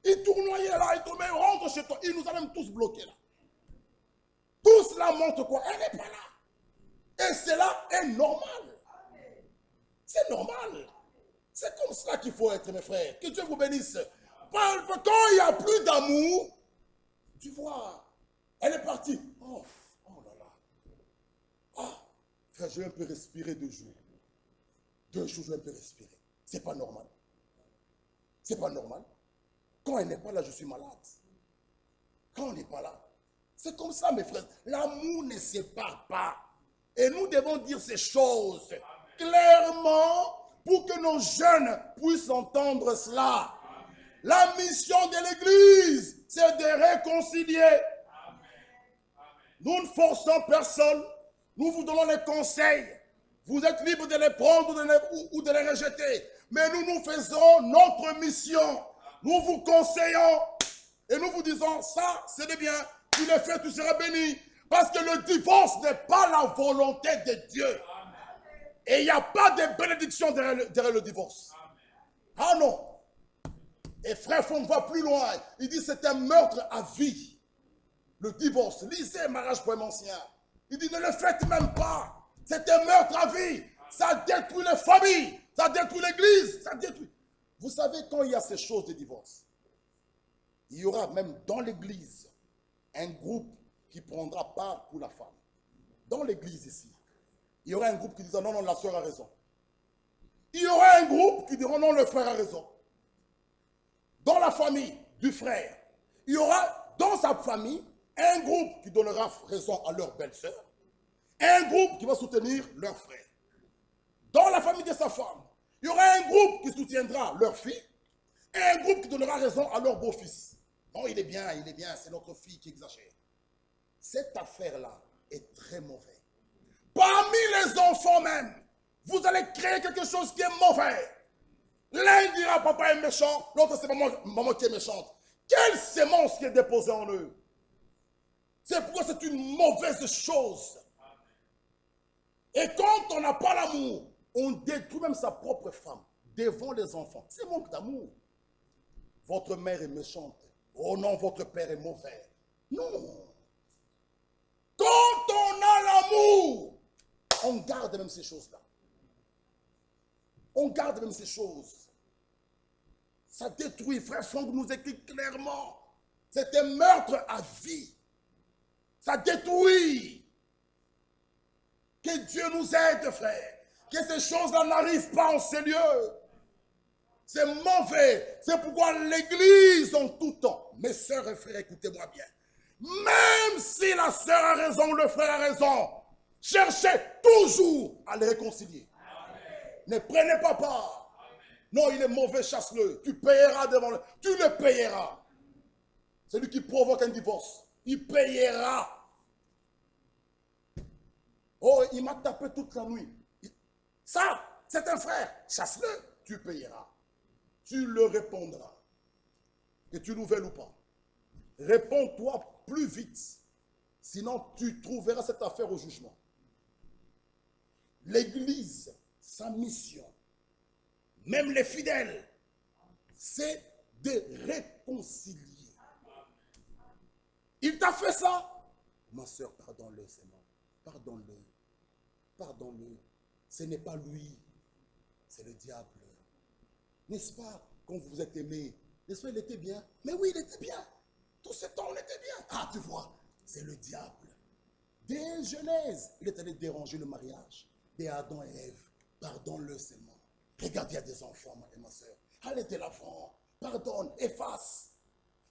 Speaker 1: Il tournoyait là, il tournait, rentre chez toi. Il nous a même tous bloqués là. Tous là montrent quoi? Elle n'est pas là. Et cela est normal. C'est normal. C'est comme cela qu'il faut être, mes frères. Que Dieu vous bénisse. Quand il n'y a plus d'amour, tu vois, elle est partie. Oh là là. Ah, frère, je vais un peu respirer 2 jours. 2 jours, je vais un peu respirer. C'est pas normal. C'est pas normal. Quand elle n'est pas là, je suis malade. Quand on n'est pas là. C'est comme ça, mes frères. L'amour ne sépare pas. Et nous devons dire ces choses clairement pour que nos jeunes puissent entendre cela. La mission de l'Église, c'est de réconcilier. Nous ne forçons personne. Nous vous donnons les conseils. Vous êtes libres de les prendre ou de les rejeter. Mais nous faisons notre mission. Nous vous conseillons et nous vous disons, ça, c'est de bien. Tu le fais, tu seras béni. Parce que le divorce n'est pas la volonté de Dieu. Et il n'y a pas de bénédiction derrière le divorce. Ah non. Et frère, on va plus loin. Il dit c'est un meurtre à vie. Le divorce. Lisez Mariage Poème Ancien. Il dit ne le faites même pas. C'est un meurtre à vie. Ça détruit les familles. Ça détruit l'église. Ça détruit. Vous savez, quand il y a ces choses de divorce, il y aura même dans l'église un groupe qui prendra part pour la femme. Dans l'église ici. Il y aura un groupe qui dira non, non, la soeur a raison. Il y aura un groupe qui dira non, le frère a raison. Dans la famille du frère, il y aura dans sa famille un groupe qui donnera raison à leur belle-sœur, un groupe qui va soutenir leur frère. Dans la famille de sa femme, il y aura un groupe qui soutiendra leur fille et un groupe qui donnera raison à leur beau-fils. Non, il est bien, c'est notre fille qui exagère. Cette affaire-là est très mauvaise. Parmi les enfants même, vous allez créer quelque chose qui est mauvais. L'un dira papa est méchant, l'autre c'est maman qui est méchante. Quelle sémence qui est déposée en eux? C'est pourquoi c'est une mauvaise chose. Et quand on n'a pas l'amour, on détruit même sa propre femme devant les enfants. C'est manque d'amour. Votre mère est méchante. Oh non, votre père est mauvais. Non. Quand on a l'amour, on garde même ces choses-là. On garde même ces choses. Ça détruit. Frère Franck nous écrit clairement. C'est un meurtre à vie. Ça détruit. Que Dieu nous aide, frère. Que ces choses-là n'arrivent pas en ces lieux. C'est mauvais. C'est pourquoi l'église en tout temps. Mes sœurs et frères, écoutez-moi bien. Même si la sœur a raison, le frère a raison, cherchez toujours à les réconcilier. Amen. Ne prenez pas part. Amen. Non, il est mauvais, chasse-le. Tu payeras devant le... Tu le payeras. Celui qui provoque un divorce, il payera. Oh, il m'a tapé toute la nuit. Ça, c'est un frère. Chasse-le, tu payeras. Tu le répondras. Que tu nous veuilles ou pas. Réponds-toi plus vite. Sinon, tu trouveras cette affaire au jugement. L'Église, sa mission, même les fidèles, c'est de réconcilier. Il t'a fait ça. Ma soeur, pardonne-le, Seigneur. Pardonne-le. Pardonne-le. Ce n'est pas lui. C'est le diable. N'est-ce pas, quand vous vous êtes aimés, n'est-ce pas, il était bien? Mais oui, il était bien. Tout ce temps, on était bien. Ah, tu vois, c'est le diable. Dès Genèse, il est allé déranger le mariage. Dès Adam et Ève, pardonne-le seulement. Regarde, il y a des enfants, ma soeur. Allez de l'avant. Pardonne, efface.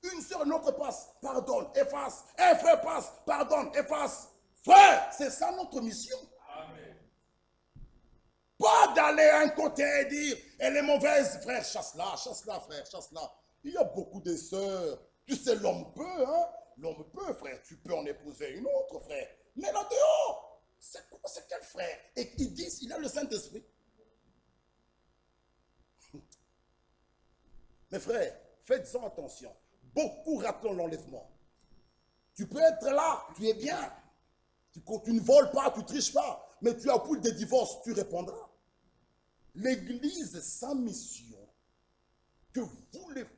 Speaker 1: Une soeur, une autre passe, pardonne, efface. Un frère passe, pardonne, efface. Frère, c'est ça notre mission. Amen. Pas d'aller à un côté et dire, elle est mauvaise, frère, chasse-la, frère, chasse-la. Il y a beaucoup de sœurs. Tu sais, l'homme peut, hein. L'homme peut, frère. Tu peux en épouser une autre, frère. Mais là-dehors, c'est quoi, c'est quel frère? Et ils disent, il a le Saint-Esprit. Mes frères, faites-en attention. Beaucoup ratent l'enlèvement. Tu peux être là, tu es bien. Tu ne voles pas, tu ne triches pas. Mais tu as pour des divorces, tu répondras. L'Église, sa mission, que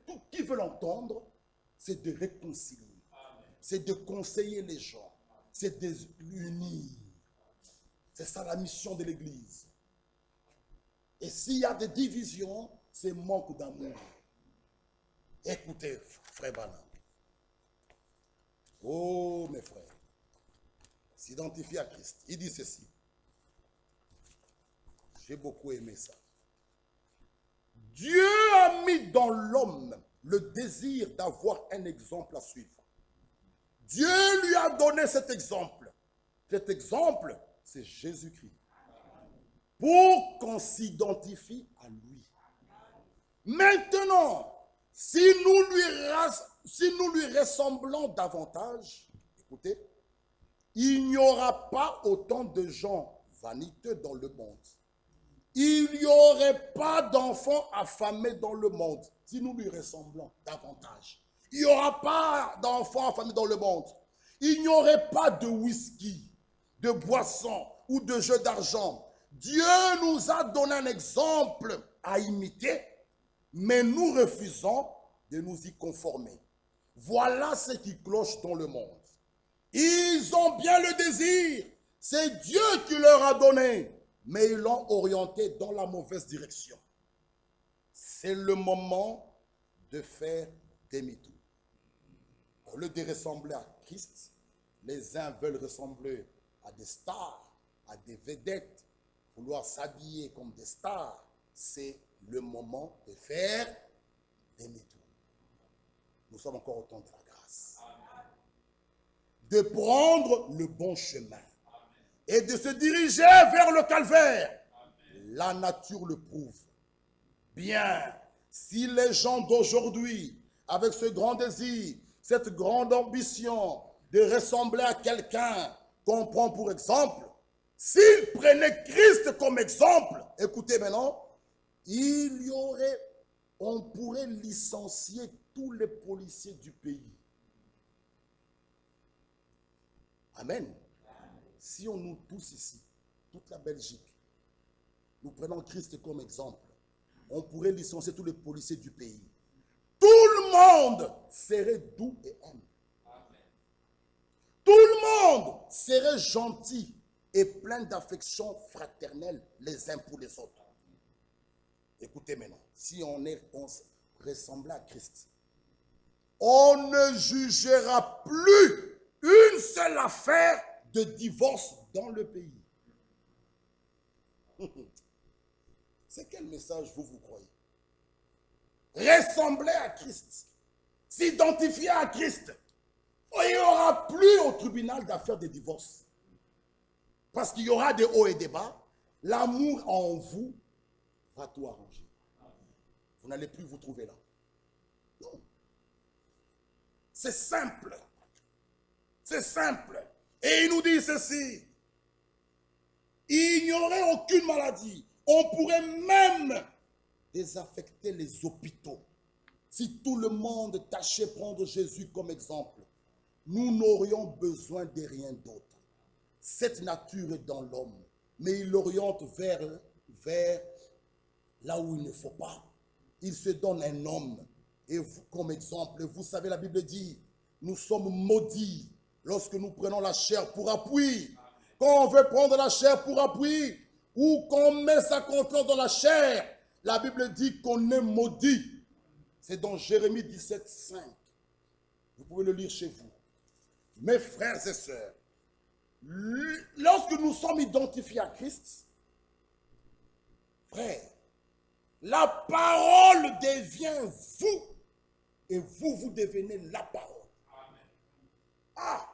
Speaker 1: tout qui veut l'entendre, c'est de réconcilier. C'est de conseiller les gens. C'est de les unir. C'est ça la mission de l'Église. Et s'il y a des divisions, c'est manque d'amour. Écoutez, frère Branham. Oh, mes frères. S'identifie à Christ. Il dit ceci. J'ai beaucoup aimé ça. Dieu a mis dans l'homme le désir d'avoir un exemple à suivre. Dieu lui a donné cet exemple. Cet exemple, c'est Jésus-Christ. Pour qu'on s'identifie à lui. Maintenant, si nous lui ressemblons davantage, écoutez, il n'y aura pas autant de gens vaniteux dans le monde. Il n'y aurait pas d'enfants affamés dans le monde si nous lui ressemblons davantage. Il n'y aura pas d'enfants affamés dans le monde. Il n'y aurait pas de whisky, de boissons ou de jeux d'argent. Dieu nous a donné un exemple à imiter, mais nous refusons de nous y conformer. Voilà ce qui cloche dans le monde. Ils ont bien le désir, c'est Dieu qui leur a donné, mais ils l'ont orienté dans la mauvaise direction. C'est le moment de faire demi-tour. Au lieu de ressembler à Christ, les uns veulent ressembler à des stars, à des vedettes, vouloir s'habiller comme des stars. C'est le moment de faire demi-tour. Nous sommes encore au temps de la grâce. De prendre le bon chemin et de se diriger vers le calvaire. La nature le prouve. Bien, si les gens d'aujourd'hui, avec ce grand désir, cette grande ambition de ressembler à quelqu'un qu'on prend pour exemple, s'ils prenaient Christ comme exemple, écoutez maintenant, on pourrait licencier tous les policiers du pays. Amen. Si on nous tous ici, toute la Belgique, nous prenons Christ comme exemple, on pourrait licencier tous les policiers du pays. Tout le monde serait doux et humble. Tout le monde serait gentil et plein d'affection fraternelle les uns pour les autres. Écoutez maintenant, si on ressemble à Christ, on ne jugera plus une seule affaire de divorce dans le pays. C'est quel message vous croyez? ressembler à Christ, s'identifier à Christ, il n'y aura plus au tribunal d'affaires de divorce. Parce qu'il y aura des hauts et des bas. L'amour en vous va tout arranger. Vous n'allez plus vous trouver là. Non. C'est simple. C'est simple. Et il nous dit ceci. Il n'y aurait aucune maladie. On pourrait même désaffecter les hôpitaux. Si tout le monde tâchait prendre Jésus comme exemple, nous n'aurions besoin de rien d'autre. Cette nature est dans l'homme, mais il l'oriente vers là où il ne faut pas. Il se donne un homme et vous, comme exemple. Vous savez, la Bible dit, nous sommes maudits lorsque nous prenons la chair pour appui. Quand on veut prendre la chair pour appui, ou qu'on met sa confiance dans la chair, la Bible dit qu'on est maudit. C'est dans Jérémie 17, 5. Vous pouvez le lire chez vous. Mes frères et sœurs, lorsque nous sommes identifiés à Christ, frère, la parole devient vous et vous, vous devenez la parole. Amen. Ah!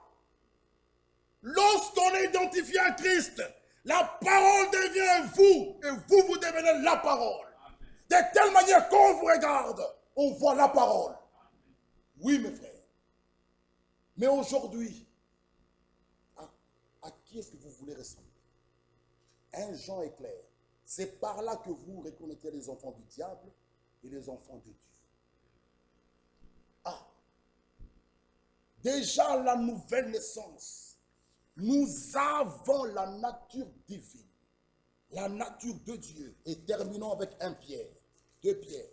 Speaker 1: Lorsqu'on est identifié à Christ, la parole devient vous et vous, vous devenez la parole. Amen. De telle manière qu'on vous regarde, on voit la parole. Amen. Oui, mes frères. Mais aujourd'hui, à qui est-ce que vous voulez ressembler? Un Jean est clair. C'est par là que vous reconnaîtrez les enfants du diable et les enfants de Dieu. Ah! Déjà la nouvelle naissance, nous avons la nature divine, la nature de Dieu. Et terminons avec 1 Pierre, 2 Pierre.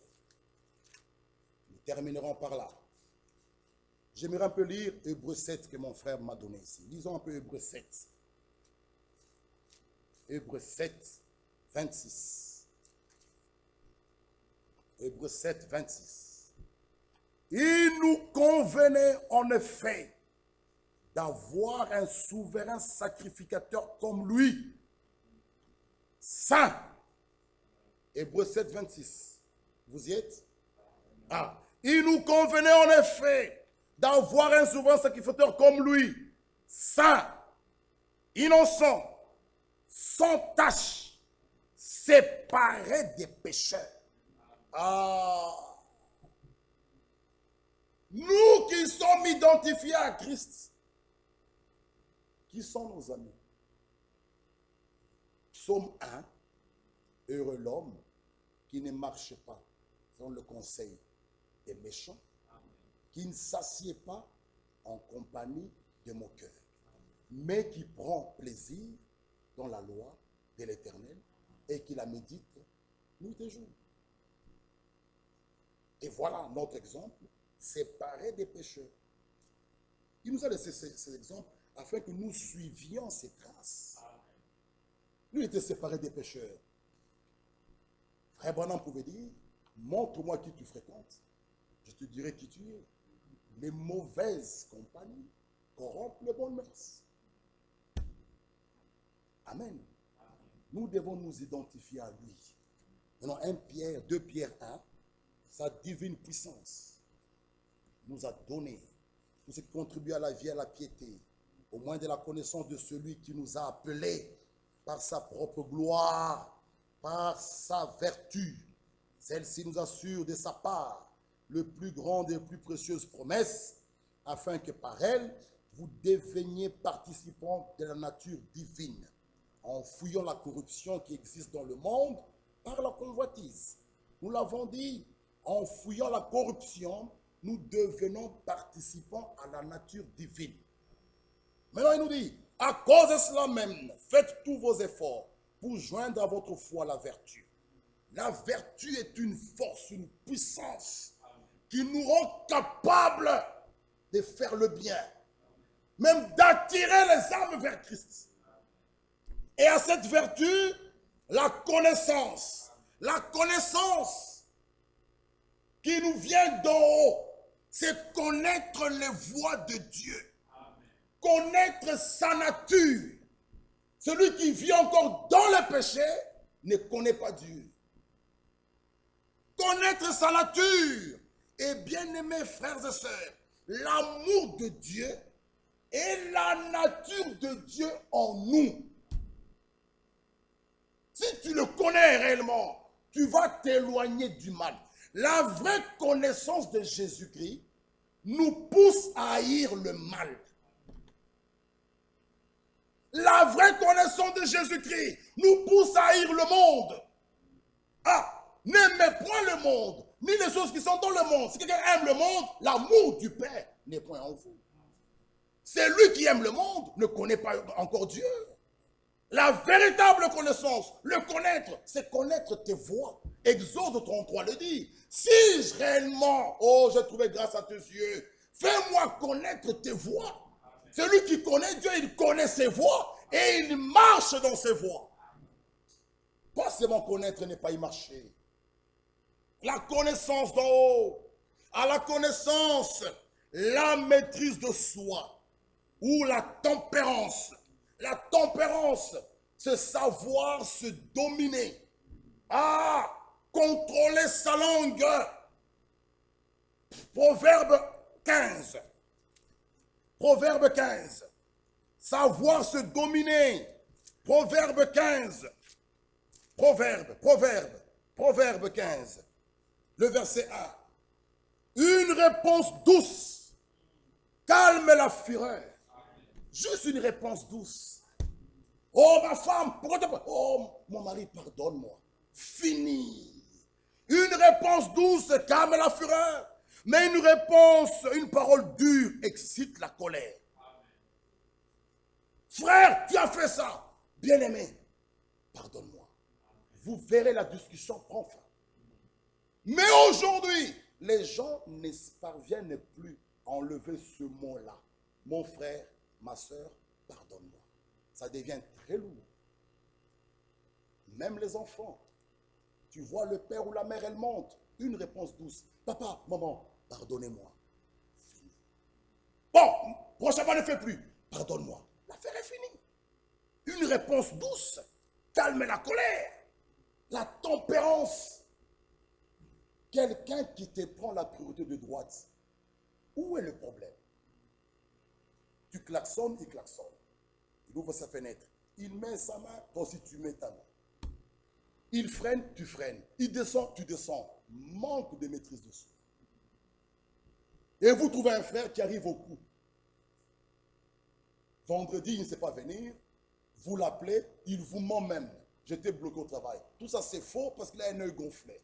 Speaker 1: Nous terminerons par là. J'aimerais un peu lire Hébreux 7 que mon frère m'a donné ici. Lisons un peu Hébreux 7. Hébreux 7, 26. Hébreux 7, 26. Il nous convenait en effet d'avoir un souverain sacrificateur comme lui, saint. Hébreux 7, 26. Vous y êtes? Ah. Il nous convenait en effet d'avoir un souverain sacrificateur comme lui, saint, innocent, sans tache, séparé des pécheurs. Ah. Nous qui sommes identifiés à Christ, qui sont nos amis? Psaume 1, heureux l'homme qui ne marche pas selon le conseil des méchants, qui ne s'assied pas en compagnie de moqueurs, mais qui prend plaisir dans la loi de l'Éternel et qui la médite nuit et jour. Et voilà notre exemple, séparé des pécheurs. Il nous a laissé ces exemples afin que nous suivions ses traces. Lui était séparé des pécheurs. Frère Branham pouvait dire, montre-moi qui tu fréquentes, je te dirai qui tu es. Les mauvaises compagnies corrompent les bonnes mœurs. Amen. Nous devons nous identifier à lui. Maintenant, 2 Pierre 1, sa divine puissance nous a donné tout ce qui contribue à la vie et à la piété, au moins de la connaissance de celui qui nous a appelés par sa propre gloire, par sa vertu. Celle-ci nous assure de sa part le plus grande et le plus précieuse promesse, afin que par elle, vous deveniez participants de la nature divine, en fouillant la corruption qui existe dans le monde par la convoitise. Nous l'avons dit, en fouillant la corruption, nous devenons participants à la nature divine. Maintenant, il nous dit, à cause de cela même, faites tous vos efforts pour joindre à votre foi la vertu. La vertu est une force, une puissance qui nous rend capables de faire le bien, même d'attirer les âmes vers Christ. Et à cette vertu, la connaissance qui nous vient d'en haut, c'est connaître les voies de Dieu, connaître sa nature. Celui qui vit encore dans le péché ne connaît pas Dieu. connaître sa nature. Et bien aimés frères et sœurs, l'amour de Dieu et la nature de Dieu en nous. Si tu le connais réellement, tu vas t'éloigner du mal. La vraie connaissance de Jésus-Christ nous pousse à haïr le mal. La vraie connaissance de Jésus-Christ nous pousse à haïr le monde. Ah, n'aimez point le monde, ni les choses qui sont dans le monde. Si quelqu'un aime le monde, l'amour du Père n'est point en vous. C'est lui qui aime le monde, ne connaît pas encore Dieu. La véritable connaissance, le connaître, c'est connaître tes voies. Exode 33 le dit. Si réellement, oh, j'ai trouvé grâce à tes yeux, fais-moi connaître tes voies. Celui qui connaît Dieu, il connaît ses voies et il marche dans ses voies. Pas seulement connaître n'est pas y marcher. La connaissance d'en haut, à la connaissance, la maîtrise de soi ou la tempérance. La tempérance, c'est savoir se dominer. Ah, contrôler sa langue. Proverbe 15. Proverbe 15. Savoir se dominer. Proverbe 15. Proverbe 15. Le verset 1. Une réponse douce calme la fureur. Juste une réponse douce. Oh, ma femme, pourquoi tu... Oh, mon mari, pardonne-moi. Fini. Une réponse douce calme la fureur. Mais une réponse, une parole dure excite la colère. Frère, tu as fait ça. Bien-aimé, pardonne-moi. Vous verrez la discussion prend fin. Mais aujourd'hui, les gens ne parviennent plus à enlever ce mot-là. Mon frère, ma soeur, pardonne-moi. Ça devient très lourd. Même les enfants. Tu vois le père ou la mère, elle monte. Une réponse douce. Papa, maman, pardonnez-moi. Fini. Bon, prochainement ne fais plus. Pardonne-moi. L'affaire est finie. Une réponse douce calme la colère. La tempérance. Quelqu'un qui te prend la priorité de droite. Où est le problème? Tu klaxonnes, il klaxonne. Il ouvre sa fenêtre. Il met sa main, toi aussi tu mets ta main. Il freine, tu freines. Il descend, tu descends. Manque de maîtrise de soi. Et vous trouvez un frère qui arrive au coup. Vendredi, il ne sait pas venir. Vous l'appelez, il vous ment même. J'étais bloqué au travail. Tout ça, c'est faux parce qu'il a un œil gonflé.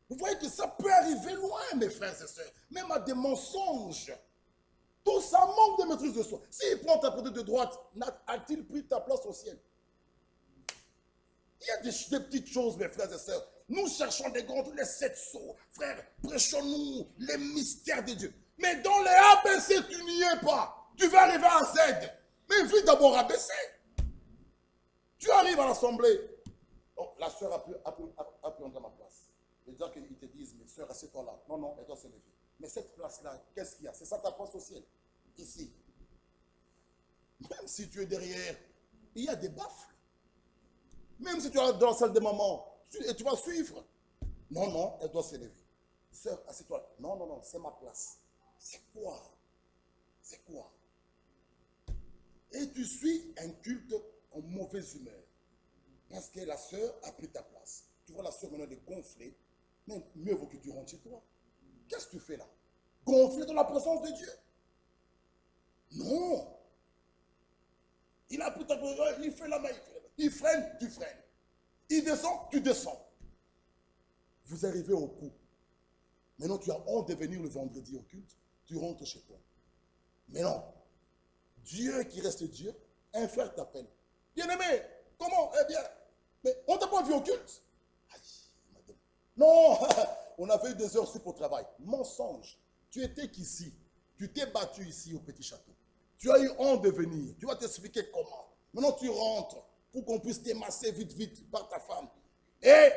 Speaker 1: Vous voyez que ça peut arriver loin, mes frères et sœurs. Même à des mensonges. Tout ça manque de maîtrise de soi. S'il prend ta priorité de droite, a-t-il pris ta place au ciel? Il y a des petites choses, mes frères et sœurs. Nous cherchons des grands, les 7 sceaux. Frères, prêchons-nous les mystères de Dieu. Mais dans les ABC, tu n'y es pas. Tu vas arriver à Z. Mais vis d'abord ABC. Tu arrives à l'assemblée. Oh, la sœur a pu entrer à ma place. C'est-à-dire qu'ils te disent, mais sœur, assieds-toi là. Non, non, elle doit se lever. Mais cette place-là, qu'est-ce qu'il y a? C'est ça ta place au ciel. Ici. Même si tu es derrière, il y a des baffles. Même si tu es dans la salle de maman, tu vas suivre. Non, non, elle doit se lever. Sœur, assieds-toi. Non, non, non, c'est ma place. C'est quoi? C'est quoi? Et tu suis un culte en mauvaise humeur. Parce que la sœur a pris ta place. Tu vois la sœur maintenant de gonfler. Mais mieux vaut que tu rentres chez toi. Qu'est-ce que tu fais là? Gonfler dans la présence de Dieu? Non. Il a pris ta place, il fait la main, il freine, tu freines. Il descend, tu descends. Vous arrivez au coup. Maintenant, tu as honte de venir le vendredi au culte. Tu rentres chez toi. Mais non. Dieu qui reste Dieu, un frère t'appelle. Bien-aimé, comment? Eh bien, mais on ne t'a pas vu au culte? Aïe, madame. Non, on avait eu des heures sup au travail. Mensonge. Tu étais qu'ici. Tu t'es battu ici au petit château. Tu as eu honte de venir. Tu vas t'expliquer comment. Maintenant, tu rentres pour qu'on puisse t'émasser vite, vite par ta femme. Et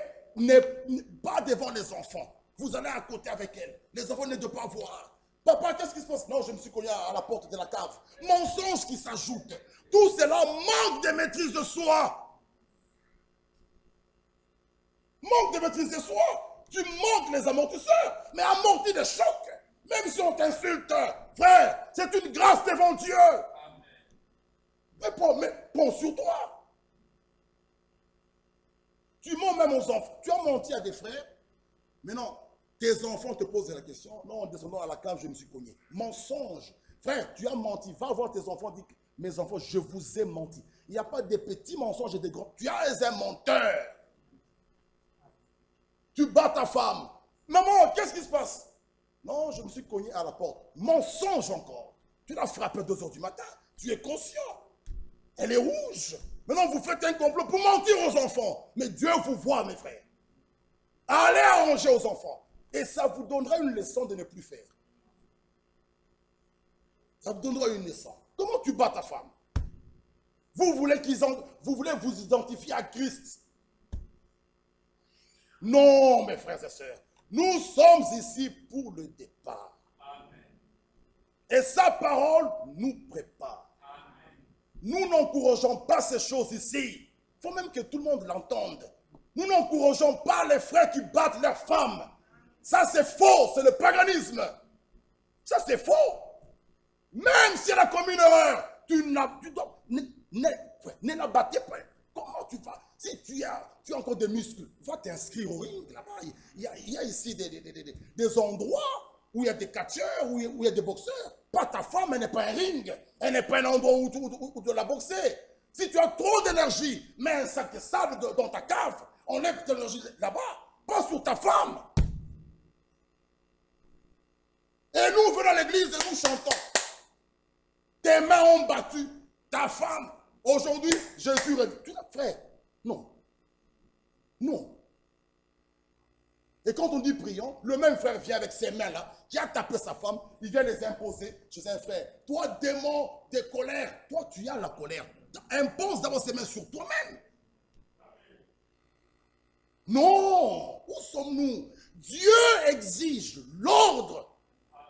Speaker 1: pas devant les enfants. Vous allez à côté avec elle. Les enfants ne doivent pas voir. Papa, qu'est-ce qui se passe? Non, je me suis cogné à la porte de la cave. Mensonge qui s'ajoute. Tout cela manque de maîtrise de soi. Manque de maîtrise de soi. Tu manques les amortisseurs, mais amortis les chocs. Même si on t'insulte, frère, c'est une grâce devant Dieu. Mais prends sur toi. Tu mens même aux enfants. Tu as menti à des frères. Mais non, tes enfants te posent la question. Non, en descendant à la cave, je me suis cogné. Mensonge. Frère, tu as menti. Va voir tes enfants. Dis, mes enfants, je vous ai menti. Il n'y a pas de petits mensonges et de grands. Tu es un menteur. Tu bats ta femme. Maman, qu'est-ce qui se passe? Non, je me suis cogné à la porte. Mensonge encore. Tu l'as frappé à 2 h du matin. Tu es conscient. Elle est rouge. Maintenant, vous faites un complot pour mentir aux enfants. Mais Dieu vous voit, mes frères. Allez arranger aux enfants. Et ça vous donnera une leçon de ne plus faire. Ça vous donnera une leçon. Comment tu bats ta femme? Vous voulez vous identifier à Christ. Non, mes frères et sœurs. Nous sommes ici pour le départ. Amen. Et sa parole nous prépare. Amen. Nous n'encourageons pas ces choses ici. Il faut même que tout le monde l'entende. Nous n'encourageons pas les frères qui battent leurs femmes. Ça c'est faux, c'est le paganisme. Ça c'est faux. Même si elle a commis une erreur, ne la battez pas. Comment tu vas? Si tu as encore des muscles, va t'inscrire au ring là-bas. Il y a ici des endroits où il y a des catcheurs, où il y a des boxeurs. Pas ta femme, elle n'est pas un ring. Elle n'est pas un endroit où tu dois la boxer. Si tu as trop d'énergie, mets un sac de sable dans ta cave, enlève ton énergie là-bas, pas sur ta femme. Et nous venons à l'église et nous chantons. Tes mains ont battu ta femme. Aujourd'hui, Jésus tu l'as fait. Non. Non. Et quand on dit prions, le même frère vient avec ses mains-là, qui a tapé sa femme, il vient les imposer chez un frère. Toi, démon de colère, toi, tu as la colère. Impose d'abord ses mains sur toi-même. Non. Où sommes-nous? Dieu exige l'ordre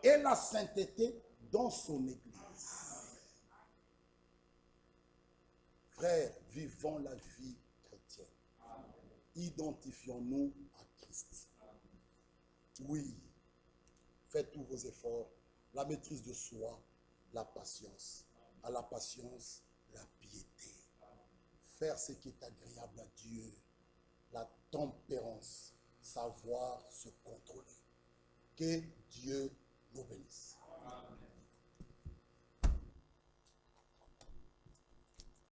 Speaker 1: et la sainteté dans son église. Frères, vivons la vie chrétienne. Identifions-nous à Christ. Oui, faites tous vos efforts. La maîtrise de soi, la patience. À la patience, la piété. Faire ce qui est agréable à Dieu. La tempérance. Savoir se contrôler. Que Dieu nous bénisse. Amen.